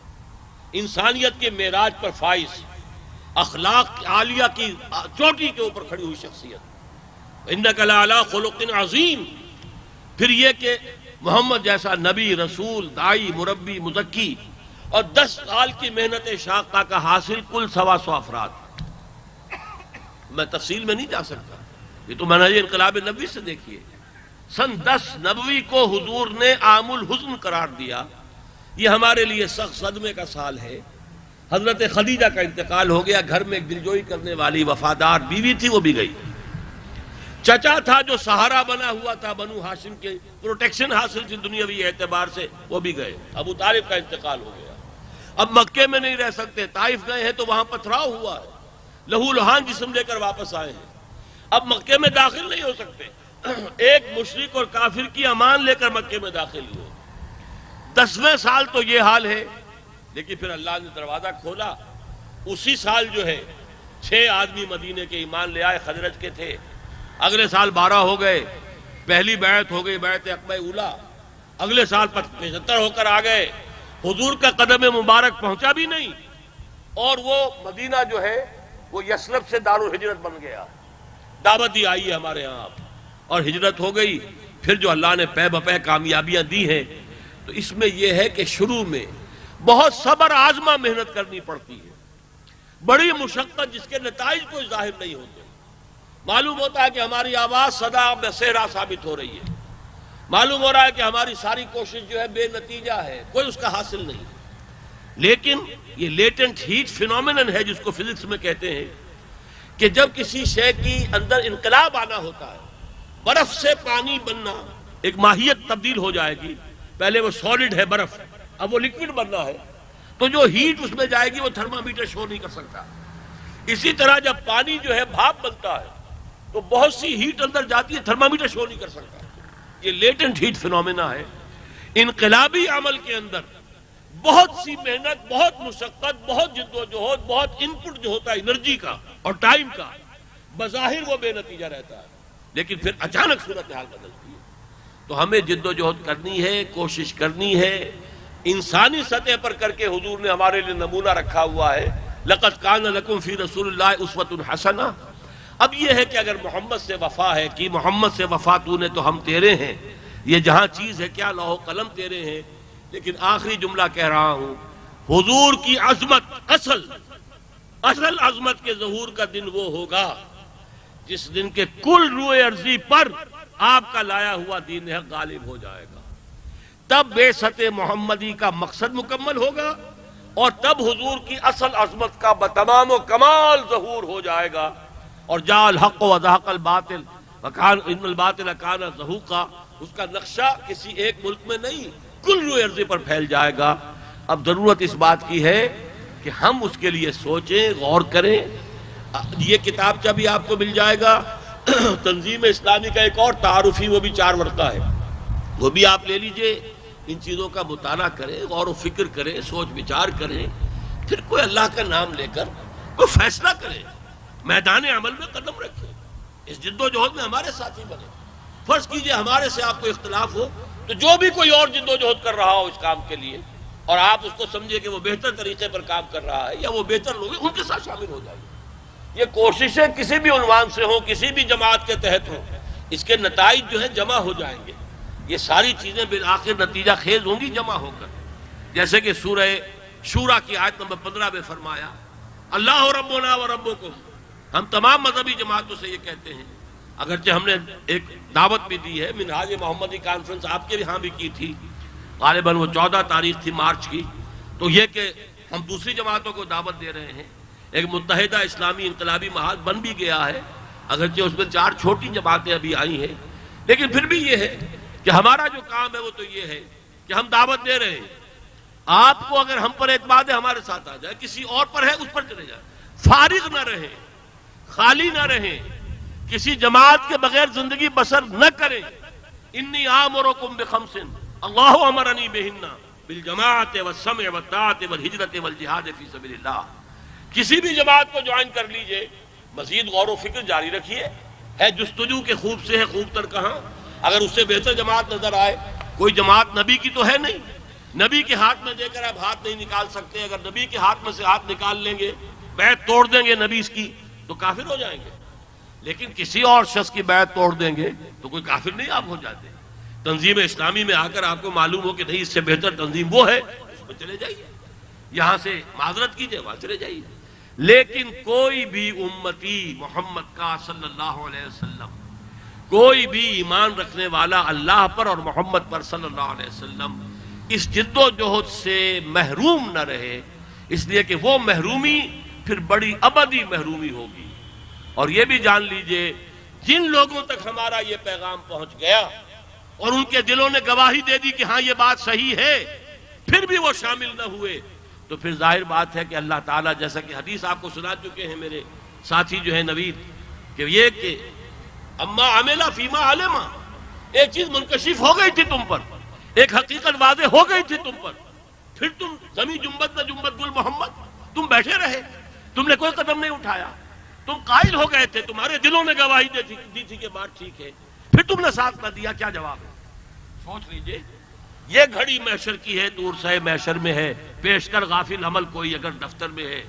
انسانیت کے معراج پر فائز، اخلاق عالیہ کی چوٹی کے اوپر کھڑی ہوئی شخصیت، انک لعلی خلق عظیم. پھر یہ کہ محمد جیسا نبی، رسول، داعی، مربی، مزکی، اور 10 سال کی محنت شاقہ کا حاصل کل 125 افراد. میں تفصیل میں نہیں جا سکتا، یہ تو منہج انقلاب نبوی سے دیکھیے. سن 10 نبوی کو حضور نے عام الحزن قرار دیا. یہ ہمارے لیے سخت صدمے کا سال ہے. حضرت خدیجہ کا انتقال ہو گیا، گھر میں ایک دلجوئی کرنے والی وفادار بیوی تھی، وہ بھی گئی. چچا تھا جو سہارا بنا ہوا تھا بنو ہاشم کے، پروٹیکشن حاصل تھی دنیاوی اعتبار سے، وہ بھی گئے. ابو طالب کا انتقال ہو گیا. اب مکے میں نہیں رہ سکتے، طائف گئے ہیں تو وہاں پتھراؤ ہوا ہے، لہو لہان جسم لے کر واپس آئے ہیں. اب مکے میں داخل نہیں ہو سکتے. ایک مشرک اور کافر کی امان لے کر مکے میں داخل ہوئے. 10ویں سال تو یہ حال ہے، لیکن پھر اللہ نے دروازہ کھولا. اسی سال جو ہے 6 آدمی مدینے کے ایمان لے آئے، خزرج کے تھے. اگلے سال 12 ہو گئے، پہلی بیعت ہو گئی، بیعت عقبہ اولا. اگلے سال 75 ہو کر آ گئے. حضور کا قدم مبارک پہنچا بھی نہیں، اور وہ مدینہ جو ہے وہ یثرب سے دارالہجرت بن گیا. دعوت دی آئی ہے ہمارے ہاں آپ، اور ہجرت ہو گئی. پھر جو اللہ نے پے بپے کامیابیاں دی ہیں، تو اس میں یہ ہے کہ شروع میں بہت صبر آزما محنت کرنی پڑتی ہے، بڑی مشقت جس کے نتائج کوئی ظاہر نہیں ہوتے. معلوم ہوتا ہے کہ ہماری آواز صدا بصیرہ ثابت ہو رہی ہے، معلوم ہو رہا ہے کہ ہماری ساری کوشش جو ہے بے نتیجہ ہے، کوئی اس کا حاصل نہیں. لیکن یہ لیٹنٹ ہیٹ فینومینن ہے جس کو فزکس میں کہتے ہیں، کہ جب کسی شے کی اندر انقلاب آنا ہوتا ہے، برف سے پانی بننا، ایک ماہیت تبدیل ہو جائے گی. پہلے وہ سالڈ ہے برف، اب وہ لکوڈ بننا ہے، تو جو ہیٹ اس میں جائے گی وہ تھرمامیٹر شو نہیں کر سکتا. اسی طرح جب پانی جو ہے بھاپ بنتا ہے تو بہت سی ہیٹ اندر جاتی ہے، تھرمامیٹر شو نہیں کر سکتا. یہ لیٹنٹ ہیٹ فینومینا ہے. انقلابی عمل کے اندر بہت سی محنت، بہت مشقت، بہت جد و جہد، بہت ان پٹ جو ہوتا ہے انرجی کا اور ٹائم کا، بظاہر وہ بے نتیجہ رہتا ہے، لیکن پھر اچانک صورتحال بدلتی ہے۔ تو ہمیں جد و جہد کرنی ہے، کوشش کرنی ہے، انسانی سطح پر کر کے حضور نے ہمارے لیے نمونہ رکھا ہوا ہے، لقد کان لکم فی رسول اللہ اسوۃ حسنہ۔ اب یہ ہے کہ اگر محمد سے وفا ہے کہ محمد سے وفا تو نے تو ہم تیرے ہیں، یہ جہاں چیز ہے کیا لوح و قلم تیرے ہیں، لیکن آخری جملہ کہہ رہا ہوں، حضور کی عظمت، اصل عظمت کے ظہور کا دن وہ ہوگا جس دن کے کل روئے ارضی پر آپ کا لایا ہوا دین حق غالب ہو جائے گا، تب بعثت محمدی کا مقصد مکمل ہوگا، اور تب حضور کی اصل عظمت کا بتمام و کمال ظہور ہو جائے گا، اور جاء الحق وزهق الباطل وکان ان الباطل کان زہوقا، اس کا نقشہ کسی ایک ملک میں نہیں، کل روئے ارضی پر پھیل جائے گا۔ اب ضرورت اس بات کی ہے کہ ہم اس کے لیے سوچیں، غور کریں۔ یہ کتابچہ بھی آپ کو مل جائے گا، تنظیم اسلامی کا ایک اور تعارفی، وہ بھی 4 ورقہ ہے، وہ بھی آپ لے لیجئے، ان چیزوں کا مطالعہ کریں، غور و فکر کریں، سوچ بچار کریں، پھر کوئی اللہ کا نام لے کر کوئی فیصلہ کریں، میدان عمل میں قدم رکھیں، اس جد و جہد میں ہمارے ساتھی بنے۔ فرض کیجئے ہمارے سے آپ کو اختلاف ہو، تو جو بھی کوئی اور جد و جہد کر رہا ہو اس کام کے لیے، اور آپ اس کو سمجھے کہ وہ بہتر طریقے پر کام کر رہا ہے یا وہ بہتر لوگ ہیں، ان کے ساتھ شامل ہو جائیے۔ یہ کوششیں کسی بھی عنوان سے ہوں، کسی بھی جماعت کے تحت ہوں، اس کے نتائج جو ہیں جمع ہو جائیں گے۔ یہ ساری چیزیں بالآخر نتیجہ خیز ہوں گی جمع ہو کر، جیسے کہ سورہ شورا کی آیت نمبر 15 میں فرمایا، اللہ ربنا و ربکم، ہم تمام مذہبی جماعتوں سے یہ کہتے ہیں، اگرچہ ہم نے ایک دعوت بھی دی ہے، منہاج محمدی کانفرنس آپ کے یہاں بھی کی تھی، غالباً وہ 14 تاریخ تھی مارچ کی، تو یہ کہ ہم دوسری جماعتوں کو دعوت دے رہے ہیں، ایک متحدہ اسلامی انقلابی محاذ بن بھی گیا ہے، اگرچہ اس میں 4 چھوٹی جماعتیں ابھی آئی ہیں، لیکن پھر بھی یہ ہے کہ ہمارا جو کام ہے وہ تو یہ ہے کہ ہم دعوت دے رہے ہیں، آپ کو اگر ہم پر اعتماد ہے ہمارے ساتھ آ جائے، کسی اور پر ہے اس پر چلے جائیں، فارغ نہ رہیں، خالی نہ رہیں، کسی جماعت کے بغیر زندگی بسر نہ کریں۔ انی آمرکم بخمس اللہ امرنی بہن بالجماعت والسمع والطاعت والہجرت والجہاد فی سبیل اللہ۔ کسی بھی جماعت کو جوائن کر لیجئے، مزید غور و فکر جاری رکھیے، ہے جستجو کے خوب سے ہے خوب تر کہاں، اگر اس سے بہتر جماعت نظر آئے، کوئی جماعت نبی کی تو ہے نہیں، نبی کے ہاتھ میں دے کر آپ ہاتھ نہیں نکال سکتے، اگر نبی کے ہاتھ میں سے ہاتھ نکال لیں گے، بیعت توڑ دیں گے نبی اس کی، تو کافر ہو جائیں گے، لیکن کسی اور شخص کی بیعت توڑ دیں گے تو کوئی کافر نہیں آپ ہو جاتے۔ تنظیم اسلامی میں آ کر آپ کو معلوم ہو کہ نہیں، اس سے بہتر تنظیم وہ ہے، اس میں چلے جائیے، یہاں سے معذرت کیجئے وہاں چلے جائیے، لیکن کوئی بھی امتی محمد کا صلی اللہ علیہ وسلم، کوئی بھی ایمان رکھنے والا اللہ پر اور محمد پر صلی اللہ علیہ وسلم اس جد و جہد سے محروم نہ رہے، اس لیے کہ وہ محرومی پھر بڑی ابدی محرومی ہوگی۔ اور یہ بھی جان لیجئے، جن لوگوں تک ہمارا یہ پیغام پہنچ گیا اور ان کے دلوں نے گواہی دے دی کہ ہاں یہ بات صحیح ہے، پھر بھی وہ شامل نہ ہوئے، تو پھر ظاہر بات ہے کہ اللہ تعالیٰ، جیسا کہ حدیث آپ کو سنا چکے ہیں میرے ساتھی جو ہے نوید، کہ یہ کہ اما عملہ فیما علما، ایک چیز منکشف ہو گئی تھی تم پر، ایک حقیقت واضح ہو گئی تھی تم پر، پھر تم زمین جنبت نہ جنبت گل محمد، تم بیٹھے رہے، تم نے کوئی قدم نہیں اٹھایا، تم قائل ہو گئے تھے، تمہارے دلوں نے گواہی دی تھی کہ بات ٹھیک ہے، پھر تم نے ساتھ نہ دیا، کیا جواب ہے؟ سوچ لیجئے، یہ گھڑی محشر کی ہے، دور سے محشر میں ہے، پیش کر غافل عمل کوئی اگر دفتر میں ہے۔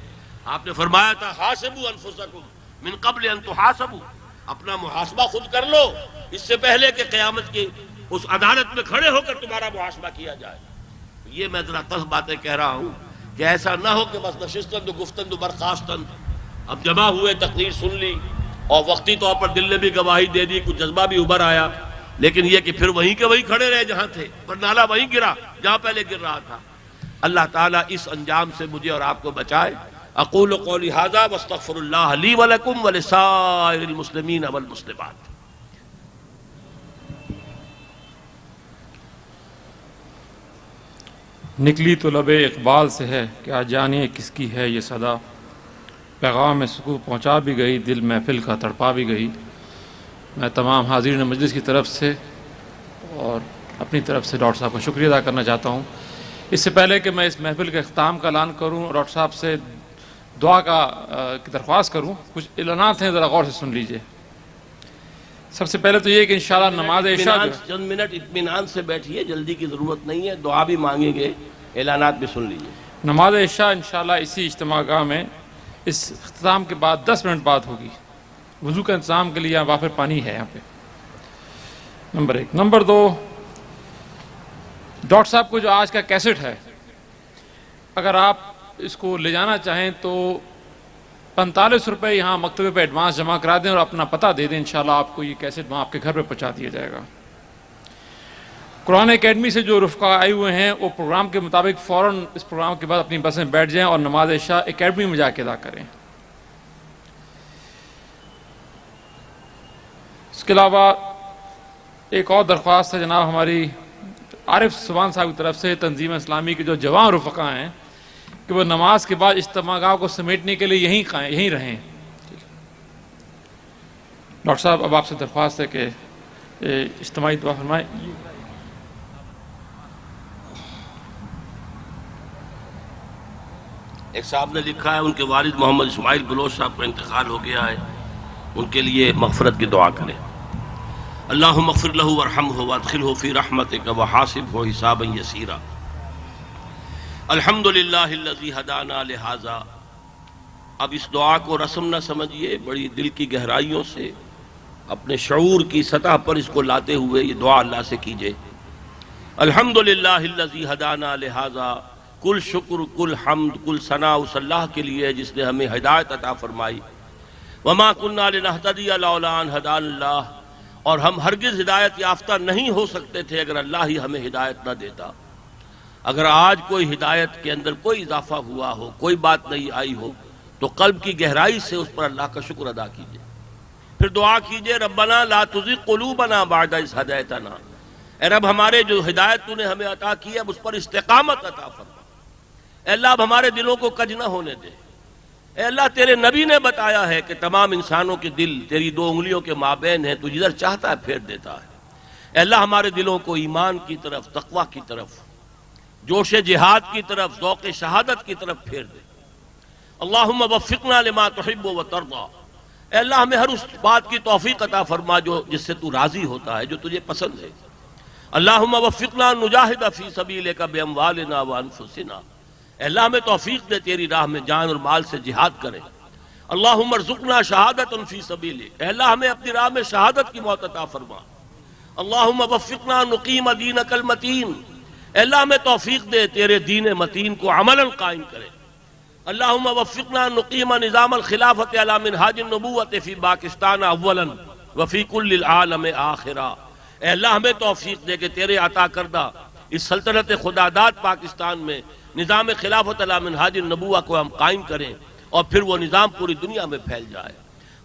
آپ نے فرمایا تھا حاسبوا انفسکم من قبل ان تحاسبوا، اپنا محاسبہ خود کر لو اس سے پہلے کہ قیامت کی اس عدالت میں کھڑے ہو کر تمہارا محاسبہ کیا جائے۔ یہ میں ذرا تلخ باتیں کہہ رہا ہوں کہ ایسا نہ ہو کہ بس نشستن تو گفتن تو برخاستن، اب جمع ہوئے، تقریر سن لی اور وقتی طور پر دل نے بھی گواہی دے دی، کچھ جذبہ بھی ابھر آیا، لیکن یہ کہ پھر وہیں کے وہیں کھڑے رہے جہاں تھے، پر نالا وہیں گرا جہاں پہلے گر رہا تھا۔ اللہ تعالیٰ اس انجام سے مجھے اور آپ کو بچائے۔ اقول قولی ھذا واستغفر اللہ لی ولکم ولسائر المسلمین والمسلمات۔ نکلی تو لب اقبال سے ہے، کیا جانے کس کی ہے یہ صدا، پیغام سکون پہنچا بھی گئی، دل محفل کا تڑپا بھی گئی۔ میں تمام حاضرین مجلس کی طرف سے اور اپنی طرف سے ڈاکٹر صاحب کا شکریہ ادا کرنا چاہتا ہوں۔ اس سے پہلے کہ میں اس محفل کے اختتام کا اعلان کروں اور ڈاکٹر صاحب سے دعا کی درخواست کروں، کچھ اعلانات ہیں، ذرا غور سے سن لیجئے۔ سب سے پہلے تو یہ کہ انشاءاللہ نماز عشاء چند منٹ اطمینان سے بیٹھیے، جلدی کی ضرورت نہیں ہے، دعا بھی مانگیں گے، اعلانات بھی سن لیجئے۔ نماز عشاء انشاءاللہ اسی اجتماع گاہ میں اس اختتام کے بعد 10 منٹ بعد ہوگی۔ وضو کا انتظام کے لیے یہاں وافر پانی ہے یہاں پہ، نمبر 1۔ نمبر 2، ڈاکٹر صاحب کو جو آج کا کیسٹ ہے، اگر آپ اس کو لے جانا چاہیں تو 45 روپے یہاں مکتبے پہ ایڈوانس جمع کرا دیں اور اپنا پتہ دے دیں، انشاءاللہ آپ کو یہ کیسٹ وہاں آپ کے گھر پہ پہنچا دیا جائے گا۔ قرآن اکیڈمی سے جو رفقا آئے ہوئے ہیں وہ پروگرام کے مطابق فوراً اس پروگرام کے بعد اپنی بس میں بیٹھ جائیں اور نماز عشاء اکیڈمی میں جا کے ادا کریں۔ اس کے علاوہ ایک اور درخواست ہے جناب ہماری عارف سبحان صاحب کی طرف سے، تنظیم اسلامی کے جو جوان رفقا ہیں، کہ وہ نماز کے بعد اجتماع گاہ کو سمیٹنے کے لیے یہیں رہیں۔ ڈاکٹر صاحب اب آپ سے درخواست ہے کہ اجتماعی دعا فرمائیں۔ ایک صاحب نے لکھا ہے ان کے والد محمد اسماعیل بلوچ صاحب کا انتقال ہو گیا ہے، ان کے لیے مغفرت کی دعا کریں۔ اللہم اغفر لہ وارحمہ وادخلہ فی رحمتک وحاسبہ حسابا یسیرا۔ الحمدللہ الذی ہدانا لہذا۔ اب اس دعا کو رسم نہ سمجھیے، بڑی دل کی گہرائیوں سے اپنے شعور کی سطح پر اس کو لاتے ہوئے یہ دعا اللہ سے کیجئے۔ الحمدللہ الذی ہدانا لہذا، کل شکر، کل حمد، کل ثناء اس اللہ کے لیے جس نے ہمیں ہدایت عطا فرمائی۔ وما کننا لنہتدی لولا ان ہدانا اللہ، اور ہم ہرگز ہدایت یافتہ نہیں ہو سکتے تھے اگر اللہ ہی ہمیں ہدایت نہ دیتا۔ اگر آج کوئی ہدایت کے اندر کوئی اضافہ ہوا ہو، کوئی بات نہیں آئی ہو، تو قلب کی گہرائی سے اس پر اللہ کا شکر ادا کیجئے۔ پھر دعا کیجئے، ربنا لا تزغ قلوبنا بعد اذ ہدیتنا، اے رب ہمارے جو ہدایت تو نے ہمیں عطا کی ہے اب اس پر استقامت عطا فرما۔ اے اللہ اب ہمارے دلوں کو کج نہ ہونے دے۔ اے اللہ تیرے نبی نے بتایا ہے کہ تمام انسانوں کے دل تیری 2 انگلیوں کے مابین ہیں، تو جدھر چاہتا ہے پھیر دیتا ہے۔ اے اللہ ہمارے دلوں کو ایمان کی طرف، تقوی کی طرف، جوش جہاد کی طرف، ذوق شہادت کی طرف پھیر دے۔ اللہم وفقنا لما تحب و ترضى، اے اللہ ہمیں ہر اس بات کی توفیق عطا فرما جس سے تو راضی ہوتا ہے، جو تجھے پسند ہے۔ اللہم وفقنا نجاہد فی سبیلک باموالنا وانفسنا، اے اللہ ہمیں توفیق دے تیری راہ میں جان اور مال سے جہاد کریں۔ اللہم ارزقنا شہادت فی سبیلک، اے اللہ ہمیں اپنی راہ میں شہادت کی موت عطا فرما۔ اللہم وفقنا نقیم دینک المتین، اے اللہ ہمیں توفیق دے تیرے دین متین کو عملاً قائم کرے۔ اللہم وفقنا نقیم نظام الخلافت علی منہاج النبوت فی پاکستان اولاً وفی کل العالم آخرا، اے اللہ ہمیں توفیق دے کہ تیرے عطا کردہ اس سلطنت خداداد پاکستان میں نظام خلافت علی منہاج النبوہ کو ہم قائم کریں اور پھر وہ نظام پوری دنیا میں پھیل جائے۔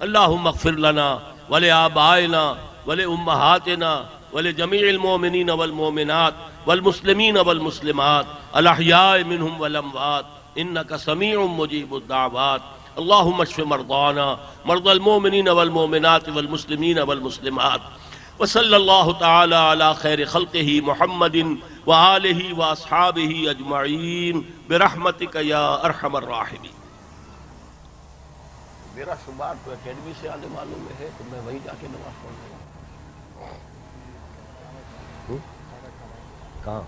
اللہم اغفر لنا ولآبائنا ولأمہاتنا ولجمیع المؤمنین والمؤمنات والمسلمین والمسلمات الاحیاء منہم والاموات انک سمیع مجیب الدعوات۔ اللہم اشف مرضانا مرضى المؤمنین والمؤمنات والمسلمین والمسلمات، وصلی اللہ تعالی علی خیر خلقہ محمد وآلہ واصحابہ اجمعین برحمتک یا ارحم الراحمین۔ میرا شمار تو اکیڈمی سے آنے والوں میں ہے، تو میں وہیں جا کے نماز پڑھ لوں گا۔ کہاں؟